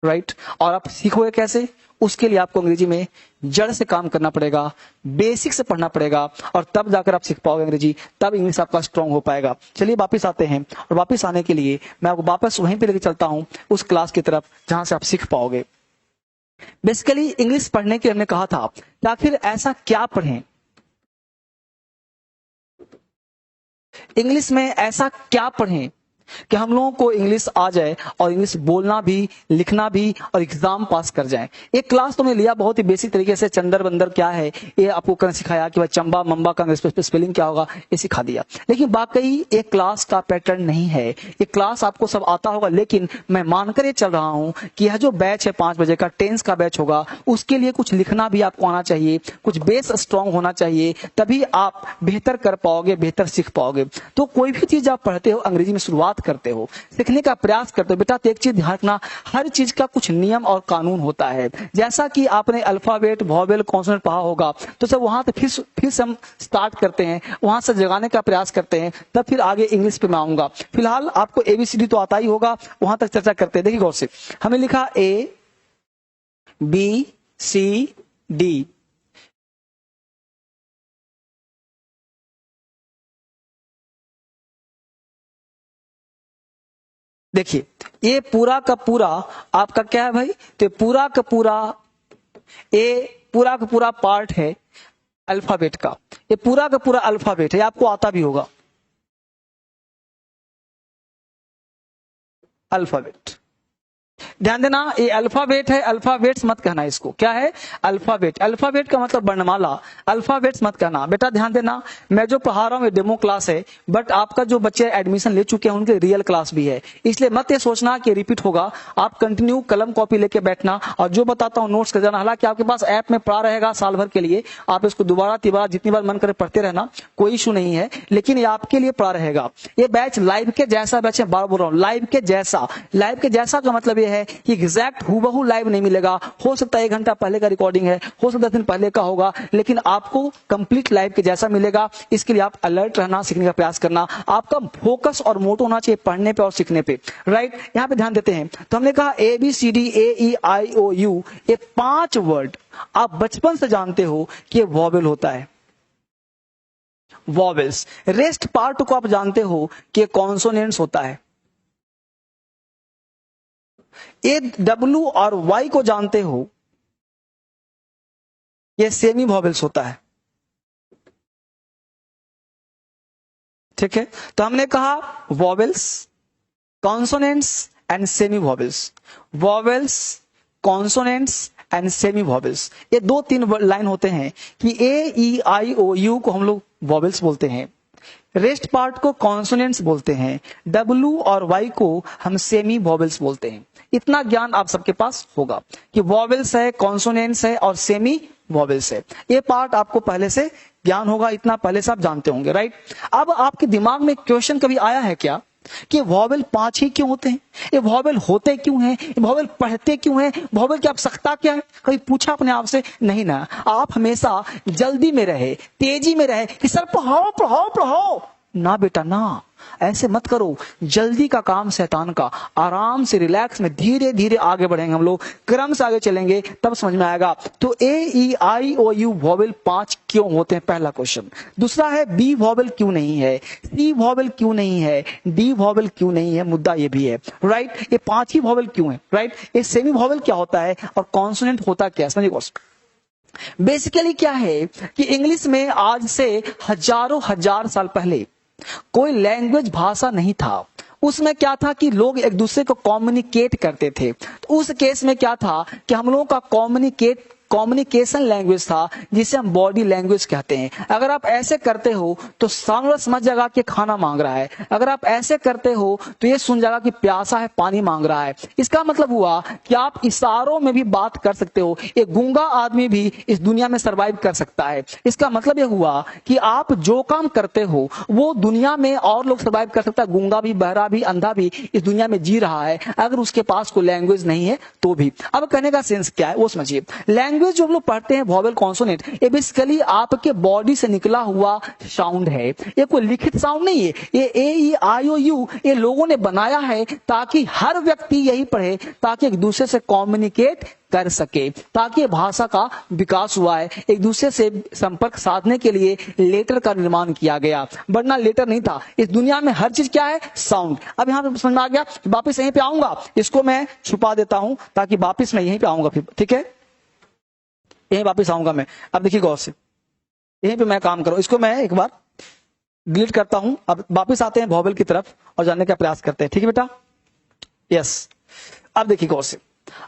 राइट। और आप सीखोगे कैसे, उसके लिए आपको अंग्रेजी में जड़ से काम करना पड़ेगा, बेसिक से पढ़ना पड़ेगा, और तब जाकर आप सीख पाओगे अंग्रेजी, तब इंग्लिश आपका स्ट्रांग हो पाएगा। चलिए वापस आते हैं, और वापस आने के लिए मैं आपको वापस वहीं पे लेके चलता हूं, उस क्लास की तरफ जहां से आप सीख पाओगे। बेसिकली इंग्लिश पढ़ने के हमने कहा था कि आखिर ऐसा क्या पढ़ें, इंग्लिश में ऐसा क्या पढ़ें कि हम लोगों को इंग्लिश आ जाए और इंग्लिश बोलना भी, लिखना भी, और एग्जाम पास कर जाए। एक क्लास तो मैं लिया बहुत ही बेसिक तरीके से, चंदर बंदर क्या है ये आपको करना सिखाया, कि भाई चंबा मम्बा का स्पेलिंग क्या होगा ये सिखा दिया। लेकिन वाकई एक क्लास का पैटर्न नहीं है, एक क्लास आपको सब आता होगा, लेकिन मैं मानकर ये चल रहा हूं कि यह जो बैच है 5 बजे का टेंस का बैच होगा, उसके लिए कुछ लिखना भी आपको आना चाहिए, कुछ बेस स्ट्रांग होना चाहिए, तभी आप बेहतर कर पाओगे, बेहतर सीख पाओगे। तो कोई भी चीज आप पढ़ते हो, अंग्रेजी में शुरुआत करते हो, सीखने का प्रयास करते हो बेटा, तो एक चीज ध्यान रखना, हर चीज का कुछ नियम और कानून होता है। जैसा कि आपने अल्फाबेट, वॉवेल, कॉन्सोनेंट पढ़ा होगा, तो सब वहां से फिर से हम स्टार्ट करते हैं, वहां से जगाने का प्रयास करते हैं, तब फिर आगे इंग्लिश पे मैं आऊंगा। फिलहाल आपको एबीसीडी तो आता ही होगा, वहां तक चर्चा करते हैं। देखिए गौर से, हमें लिखा ए बी सी डी, देखिए ये पूरा का पूरा आपका क्या है भाई, तो पूरा का पूरा पार्ट है अल्फाबेट का, ये पूरा का पूरा अल्फाबेट है, आपको आता भी होगा अल्फाबेट। ध्यान देना, ये अल्फाबेट है, अल्फाबेट्स मत कहना इसको, क्या है अल्फाबेट, अल्फाबेट का मतलब वर्णमाला, अल्फाबेट्स मत कहना बेटा। ध्यान देना, मैं जो पढ़ा रहा हूँ डेमो क्लास है, बट आपका जो बच्चे एडमिशन ले चुके हैं उनके रियल क्लास भी है, इसलिए मत ये सोचना कि रिपीट होगा। आप कंटिन्यू कलम कॉपी लेके बैठना, और जो बताता हूँ नोट्स कर जाना। हालांकि आपके पास ऐप में पढ़ा रहेगा साल भर के लिए, आप इसको दोबारा तिबारा जितनी बार मन करे पढ़ते रहना, कोई इशू नहीं है, लेकिन ये आपके लिए पढ़ा रहेगा। ये बैच लाइव के जैसा बैच है, बार बोल रहा हूँ लाइव के जैसा। लाइव के जैसा का मतलब ये है कि एग्जैक्ट हूबहू लाइव नहीं मिलेगा। हो सकता है 1 घंटा पहले का रिकॉर्डिंग है, हो सकता है 10 दिन पहले का होगा, लेकिन आपको कंप्लीट लाइव के जैसा मिलेगा। इसके लिए आप अलर्ट रहना, सीखने का प्रयास करना। आपका फोकस और मोटो होना चाहिए पढ़ने पे और सीखने पे, राइट। यहां पे ध्यान देते हैं तो हमने कहा ABCDEIOU, ये 5 वर्ड आप बचपन से जानते हो कि ये वॉवेल होता है, वॉवेल्स। रेस्ट पार्ट को आप जानते हो कि कॉन्सोनेंट्स होता है। ए डब्ल्यू और वाई को जानते हो, ये सेमी वॉवेल्स होता है, ठीक है। तो हमने कहा vowels, consonants and semi vowels, vowels, consonants and semi vowels. ये 2-3 लाइन होते हैं कि AEIOU को हम लोग वॉवेल्स बोलते हैं, रेस्ट पार्ट को कॉन्सोनेंट्स बोलते हैं, W और Y को हम सेमी वॉवेल्स बोलते हैं। इतना ज्ञान आप सबके पास होगा कि वॉवेल्स है, कॉन्सोनेंट्स है और सेमी वॉवेल्स है। ये पार्ट आपको पहले से ज्ञान होगा, इतना पहले से आप जानते होंगे, राइट। अब आपके दिमाग में क्वेश्चन कभी आया है क्या कि वॉवेल 5 ही क्यों होते हैं? ये वॉवेल होते क्यों हैं? ये वॉवेल पढ़ते क्यों हैं? वॉवेल की आवश्यकता क्या है? कभी पूछा अपने आप से? नहीं ना। आप हमेशा जल्दी में रहे, तेजी में रहे कि सर पढ़ाओ पढ़ाओ पढ़ाओ। ना बेटा ना, ऐसे मत करो। जल्दी का काम शैतान का। आराम से रिलैक्स में धीरे धीरे आगे बढ़ेंगे हम लोग, क्रम से आगे चलेंगे, तब समझ में आएगा। तो AEIOU वॉवेल 5 क्यों होते हैं, पहला क्वेश्चन। दूसरा है B वॉवेल क्यों नहीं है, C वॉवेल क्यों नहीं है, D वॉवेल क्यों नहीं है, मुद्दा ये भी है, राइट। ये 5 ही वॉवेल क्यों है, राइट। ये सेमी वॉवेल क्या होता है और कॉन्सोनेंट होता क्या है, समझिए। बेसिकली क्या है कि इंग्लिश में आज से हजारों हजार साल पहले कोई लैंग्वेज, भाषा नहीं था। उसमें क्या था कि लोग एक दूसरे को कम्युनिकेट करते थे। तो उस केस में क्या था कि हम लोगों का कम्युनिकेशन लैंग्वेज था, जिसे हम बॉडी लैंग्वेज कहते हैं। अगर आप ऐसे करते हो तो सामने समझ जाएगा कि खाना मांग रहा है, अगर आप ऐसे करते हो तो ये सुन जाएगा कि प्यासा है, पानी मांग रहा है। इसका मतलब हुआ कि आप इशारों में भी बात कर सकते हो। एक गूंगा आदमी भी इस दुनिया में सरवाइव कर सकता है। इसका मतलब ये हुआ कि आप जो काम करते हो वो दुनिया में और लोग सरवाइव कर सकता है। गूंगा भी, बहरा भी, अंधा भी इस दुनिया में जी रहा है, अगर उसके पास कोई लैंग्वेज नहीं है तो भी। अब कहने का सेंस क्या है वो समझिए। लैंग्वेज जो हम लोग पढ़ते हैं वॉवेल, कॉन्सोनेंट, ये बेसिकली आपके बॉडी से निकला हुआ साउंड है। ये कोई लिखित साउंड नहीं है। ये AEIOU ये लोगों ने बनाया है ताकि हर व्यक्ति यही पढ़े, ताकि एक दूसरे से कम्युनिकेट कर सके, ताकि भाषा का विकास हुआ है। एक दूसरे से संपर्क साधने के लिए लेटर का निर्माण किया गया, वरना लेटर नहीं था। इस दुनिया में हर चीज क्या है, साउंड। अब यहां पे समझ में आ गया। वापिस यहीं पे आऊंगा, इसको मैं छुपा देता हूं ताकि वापिस मैं यहीं पे आऊंगा फिर, ठीक है। यहीं वापिस आऊंगा मैं। अब देखिए गौर से, यहीं पे मैं काम करूं, इसको मैं एक बार डिलीट करता हूं। अब वापिस आते हैं वॉवेल की तरफ और जानने का प्रयास करते हैं, ठीक है बेटा। यस, अब देखिए गौर से,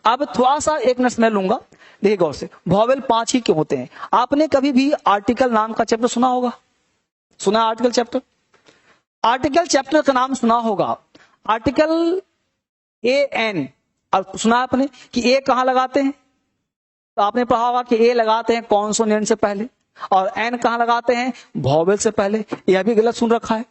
अब थोड़ा सा 1 मिनट मैं लूंगा। देखिए गौर से, वॉवेल 5 ही क्यों होते हैं। आपने कभी भी आर्टिकल नाम का चैप्टर सुना होगा? सुना आर्टिकल चैप्टर? आर्टिकल चैप्टर का नाम सुना होगा। आर्टिकल AN, और सुना आपने कि ए कहां लगाते हैं? तो आपने पढ़ा होगा कि ए लगाते हैं कॉन्सोनेंट से पहले, और एन कहां लगाते हैं, वॉवेल से पहले। यह भी गलत सुन रखा है,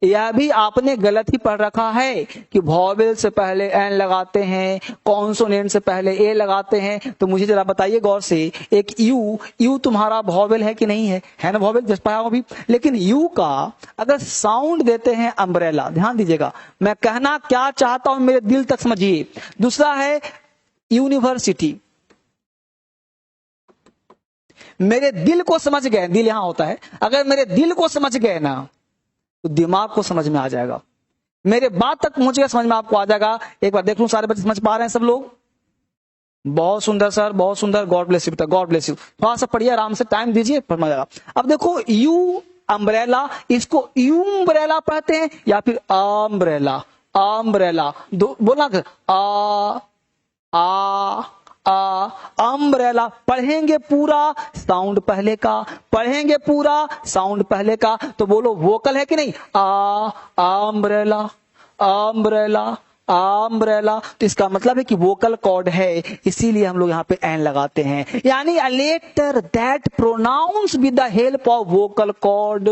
यह भी आपने गलत ही पढ़ रखा है कि वॉवेल से पहले एन लगाते हैं, कॉन्सोनेंट से पहले ए लगाते हैं। तो मुझे जरा बताइए गौर से, एक यू तुम्हारा वॉवेल है कि नहीं है? है ना वॉवेल, जस्ट पढ़ा अभी। लेकिन यू का अगर साउंड देते हैं अम्ब्रेला, ध्यान दीजिएगा मैं कहना क्या चाहता हूं, मेरे दिल तक समझिए। दूसरा है यूनिवर्सिटी, मेरे दिल को समझ गए, दिल यहां होता है, अगर मेरे दिल को समझ गए ना तो दिमाग को समझ में आ जाएगा। मेरे बात तक पहुंच गया, समझ में आपको आ जाएगा। एक बार देख लूं सारे बच्चे समझ पा रहे हैं सब लोग? बहुत सुंदर सर, बहुत सुंदर, God bless you, God bless you. थोड़ा सा पढ़िए, आराम से टाइम दीजिए, समझ जाएगा। अब देखो यू अम्ब्रेला, इसको यू अम्ब्रेला पढ़ते हैं या फिर अम्ब्रेला? अम्ब्रेला बोलना, अम्ब्रेला पढ़ेंगे पूरा, साउंड पहले का, पढ़ेंगे पूरा, साउंड पहले का। तो बोलो वोकल है कि नहीं? Umbrella, umbrella, umbrella. तो इसका मतलब है कि वोकल कॉर्ड है, इसीलिए हम लोग यहाँ पे एन लगाते हैं। यानी a letter that pronounce with the help of vocal cord.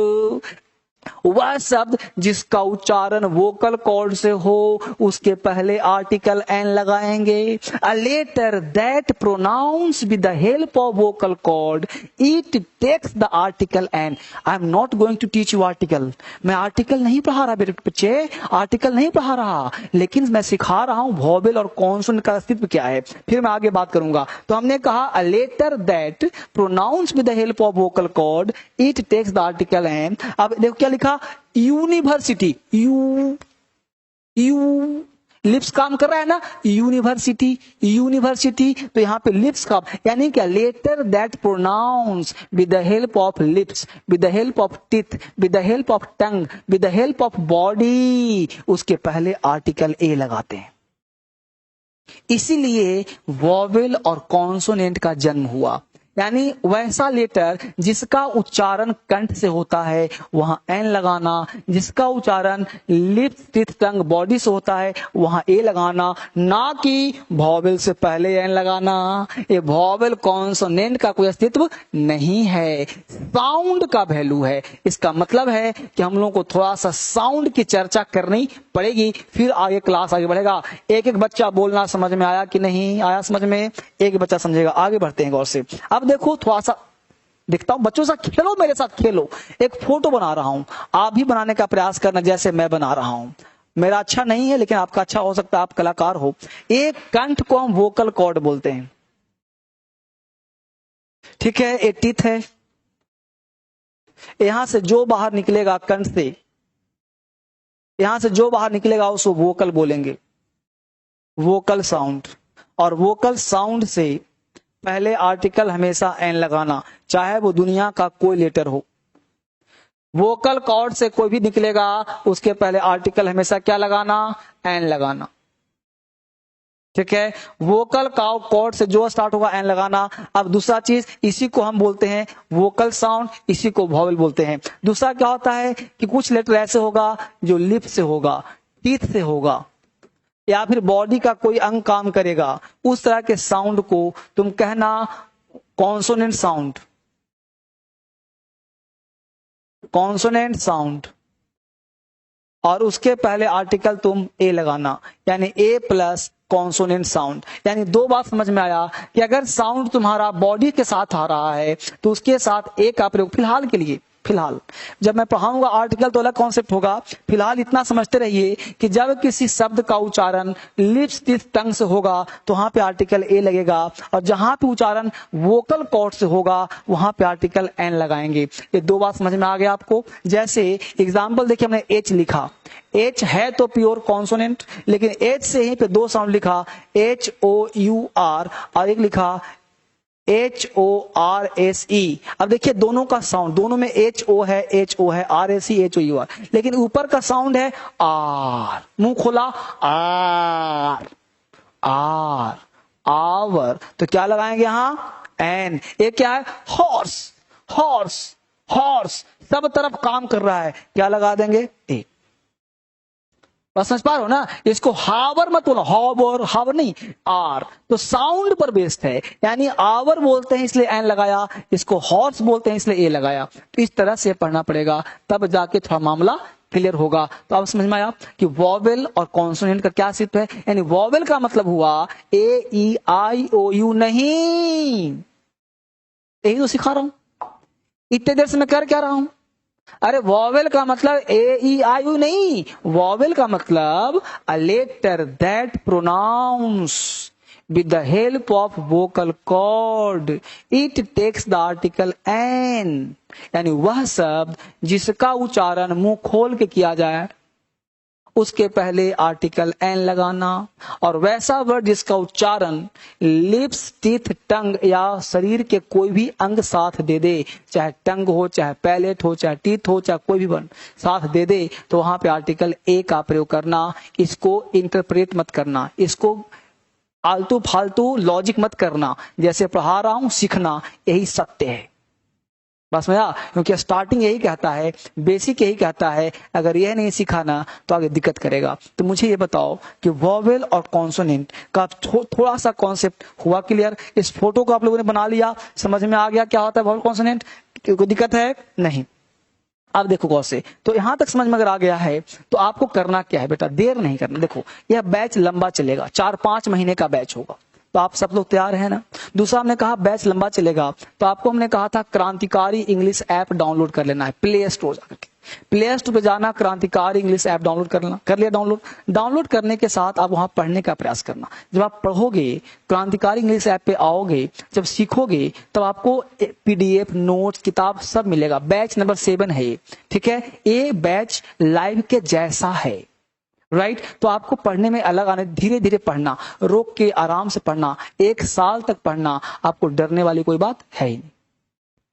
वह शब्द जिसका उच्चारण वोकल कॉर्ड से हो उसके पहले आर्टिकल एन लगाएंगे। A letter that pronounce with the help of vocal cord it takes the article an. I am not going to teach you article. मैं आर्टिकल नहीं पढ़ा रहा मेरे बच्चे, आर्टिकल नहीं पढ़ा रहा, लेकिन मैं सिखा रहा हूं वॉवेल और कॉन्सोनेंट का अस्तित्व क्या है, फिर मैं आगे बात करूंगा। तो हमने कहा a letter that pronounce with the help of vocal cord it takes the article an. अब देखो क्या लिखा, यूनिवर्सिटी, यू लिप्स काम कर रहा है ना, यूनिवर्सिटी, यूनिवर्सिटी, तो यहां पे लिप्स का यानी क्या, letter that pronounce with the help of lips, with the help of teeth, with the help of tongue, with the help of body, उसके पहले आर्टिकल ए लगाते हैं। इसीलिए वॉवेल और कॉन्सोनेंट का जन्म हुआ। यानी वैसा लेटर जिसका उच्चारण कंठ से होता है वहां एन लगाना, जिसका उच्चारण लिप्स टीथ टंग बॉडी से होता है वहां ए लगाना, ना कि वॉवेल से पहले एन लगाना। ये वॉवेल कॉन्सोनेंट का कोई अस्तित्व नहीं है, साउंड का वैल्यू है। इसका मतलब है कि हम लोगों को थोड़ा सा साउंड की चर्चा करनी पड़ेगी, फिर आगे क्लास आगे बढ़ेगा। एक एक बच्चा बोलना समझ में आया कि नहीं आया, समझ में एक बच्चा समझेगा। आगे बढ़ते हैं गौर से। अब देखो थोड़ा सा दिखता हूं, बच्चों साथ खेलो, मेरे साथ खेलो। एक फोटो बना रहा हूं, आप भी बनाने का प्रयास करना जैसे मैं बना रहा हूं। मेरा अच्छा नहीं है लेकिन आपका अच्छा हो सकता है, आप कलाकार हो। एक कंठ को हम वोकल कॉर्ड बोलते हैं, ठीक है। एक टीथ है, यहां से जो बाहर निकलेगा कंठ से, यहां से जो बाहर निकलेगा उसको वोकल बोलेंगे, वोकल साउंड। और वोकल साउंड से पहले आर्टिकल हमेशा एन लगाना, चाहे वो दुनिया का कोई लेटर हो। वोकल कॉर्ड से कोई भी निकलेगा उसके पहले आर्टिकल हमेशा क्या लगाना, एन लगाना, ठीक है। वोकल कॉर्ड से जो स्टार्ट होगा एन लगाना। अब दूसरा चीज, इसी को हम बोलते हैं वोकल साउंड, इसी को वॉवेल बोलते हैं। दूसरा क्या होता है कि कुछ लेटर ऐसे होगा जो लिप से होगा, टीथ से होगा, या फिर बॉडी का कोई अंग काम करेगा, उस तरह के साउंड को तुम कहना कॉन्सोनेंट साउंड, कॉन्सोनेंट साउंड। और उसके पहले आर्टिकल तुम ए लगाना, यानी ए प्लस कॉन्सोनेंट साउंड। यानी दो बात समझ में आया कि अगर साउंड तुम्हारा बॉडी के साथ आ रहा है तो उसके साथ ए का प्रयोग फिलहाल के लिए, फिलहाल जब मैं पढ़ाऊंगा आर्टिकल तो अलग कॉन्सेप्ट होगा। फिलहाल इतना समझते रहिए कि जब किसी शब्द का उच्चारण लिप्स टीथ टंग से होगा तो वहां पे आर्टिकल ए लगेगा, और जहां पे उच्चारण वोकल कॉर्ड से होगा वहां पे आर्टिकल एन लगाएंगे। ये दो बात समझ में आ गया आपको। जैसे एग्जाम्पल देखिए, हमने एच लिखा, एच है तो प्योर कॉन्सोनेंट, लेकिन एच से यहीं पे दो साउंड लिखा, HOUR, और एक लिखा HORSE। अब देखिए दोनों का साउंड, दोनों में HO है, RSE, HOUR, लेकिन ऊपर का साउंड है आर, मुंह खोला आर, आर, आवर, तो क्या लगाएंगे यहां, एन। ये क्या है, हॉर्स, हॉर्स, हॉर्स, सब तरफ काम कर रहा है, क्या लगा देंगे, ए। बस समझ पा रहे हो ना। इसको हावर मत बोलो, हावर, हावर नहीं, आर। तो साउंड पर बेस्ड है, यानी आवर बोलते हैं इसलिए एन लगाया, इसको हॉर्स बोलते हैं इसलिए ए लगाया। तो इस तरह से पढ़ना पड़ेगा, तब जाके थोड़ा मामला क्लियर होगा। तो अब समझ में आया कि वॉवेल और कॉन्सोनेंट का क्या अस्तित्व है। यानी वॉवेल का मतलब हुआ AEIOU नहीं, यही तो सिखा रहा हूं, इतने देर से मैं कर क्या रहा हूं। अरे वॉवेल का मतलब AEIOU नहीं, वॉवेल का मतलब a letter that pronounce with the help of vocal cord it takes the article an. यानी वह शब्द जिसका उच्चारण मुंह खोल के किया जाए उसके पहले आर्टिकल एन लगाना, और वैसा वर्ड जिसका उच्चारण लिप्स टीथ टंग या शरीर के कोई भी अंग साथ दे दे, चाहे टंग हो, चाहे पैलेट हो, चाहे टीथ हो, चाहे कोई भी वर्ड साथ दे दे, तो वहां पे आर्टिकल ए का प्रयोग करना। इसको इंटरप्रेट मत करना, इसको आलतू फालतू लॉजिक मत करना, जैसे पढ़ा रहा हूं सीखना, यही सत्य है। बस में क्योंकि स्टार्टिंग यही कहता है, बेसिक यही कहता है, अगर यह नहीं सीखा ना तो आगे दिक्कत करेगा। तो मुझे ये बताओ कि वॉवेल और कॉन्सोनेंट का थोड़ा सा कॉन्सेप्ट हुआ क्लियर। इस फोटो को आप लोगों ने बना लिया, समझ में आ गया क्या होता है वॉवेल कॉन्सोनेंट, कोई दिक्कत है नहीं। अब देखो गौर से, तो यहां तक समझ में अगर आ गया है तो आपको करना क्या है बेटा, देर नहीं करना। देखो यह बैच लंबा चलेगा, 4-5 महीने का बैच होगा, तो आप सब लोग तैयार है ना। दूसरा हमने कहा बैच लंबा चलेगा, तो आपको हमने कहा था क्रांतिकारी इंग्लिश ऐप डाउनलोड कर लेना है प्ले स्टोर जाकर के। प्ले स्टोर पे जाना, क्रांतिकारी इंग्लिश ऐप डाउनलोड करना, कर लिया डाउनलोड करने के साथ आप वहां पढ़ने का प्रयास करना। जब आप पढ़ोगे, क्रांतिकारी इंग्लिश ऐप पे आओगे, जब सीखोगे, तब आपको पीडीएफ, नोट्स, किताब सब मिलेगा। बैच नंबर 7 है ये, ठीक है। ये बैच लाइव के जैसा है, राइट। तो आपको पढ़ने में अलग आने, धीरे धीरे पढ़ना, रोक के आराम से पढ़ना, 1 साल तक पढ़ना, आपको डरने वाली कोई बात है ही नहीं,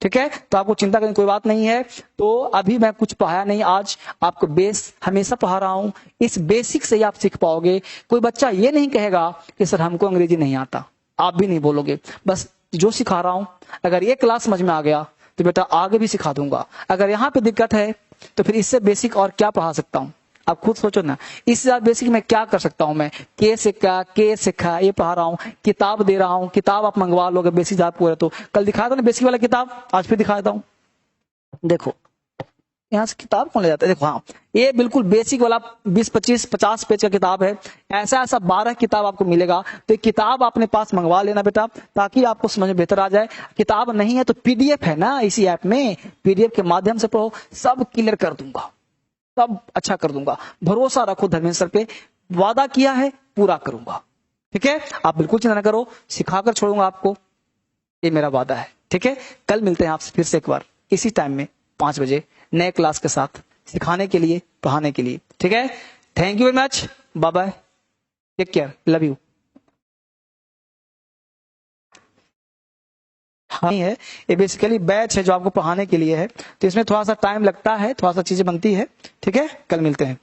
ठीक है। तो आपको चिंता करने की कोई बात नहीं है। तो अभी मैं कुछ पढ़ाया नहीं, आज आपको बेस हमेशा पढ़ा रहा हूं, इस बेसिक से ही आप सीख पाओगे। कोई बच्चा ये नहीं कहेगा कि सर हमको अंग्रेजी नहीं आता, आप भी नहीं बोलोगे। बस जो सिखा रहा हूं, अगर ये क्लास समझ में आ गया तो बेटा आगे भी सिखा दूंगा। अगर यहाँ पे दिक्कत है तो फिर इससे बेसिक और क्या पढ़ा सकता हूं, आप खुद सोचो ना। इससे ज्यादा बेसिक मैं क्या कर सकता हूं, मैं के सिक्का ये पढ़ा रहा हूं, किताब दे रहा हूं, किताब आप मंगवा लोगे बेसिक आप पूरे। तो कल दिखाया था ना बेसिक वाला किताब, आज फिर दिखा देता हूं। देखो यहाँ से किताब कौन ले जाता है, देखो हाँ, ये बिल्कुल बेसिक वाला 20-25-50 पेज का किताब है। ऐसा 12 किताब आपको मिलेगा। तो एक किताब अपने पास मंगवा लेना बेटा, ताकि आपको समझ में बेहतर आ जाए। किताब नहीं है तो पीडीएफ है ना इसी ऐप में, पीडीएफ के माध्यम से पढ़ो, सब क्लियर कर दूंगा, सब अच्छा कर दूंगा। भरोसा रखो धर्मेंद्र सर पे, वादा किया है पूरा करूंगा, ठीक है। आप बिल्कुल चिंता न करो, सिखाकर छोड़ूंगा आपको, ये मेरा वादा है, ठीक है। कल मिलते हैं आपसे फिर से एक बार इसी टाइम में 5 बजे नए क्लास के साथ, सिखाने के लिए, पढ़ाने के लिए, ठीक है। Thank you very much, bye bye, take care, love you. हाँ है, ये बेसिकली बैच है जो आपको पढ़ाने के लिए है, तो इसमें थोड़ा सा टाइम लगता है, थोड़ा सा चीजें बनती है, ठीक है। कल मिलते हैं।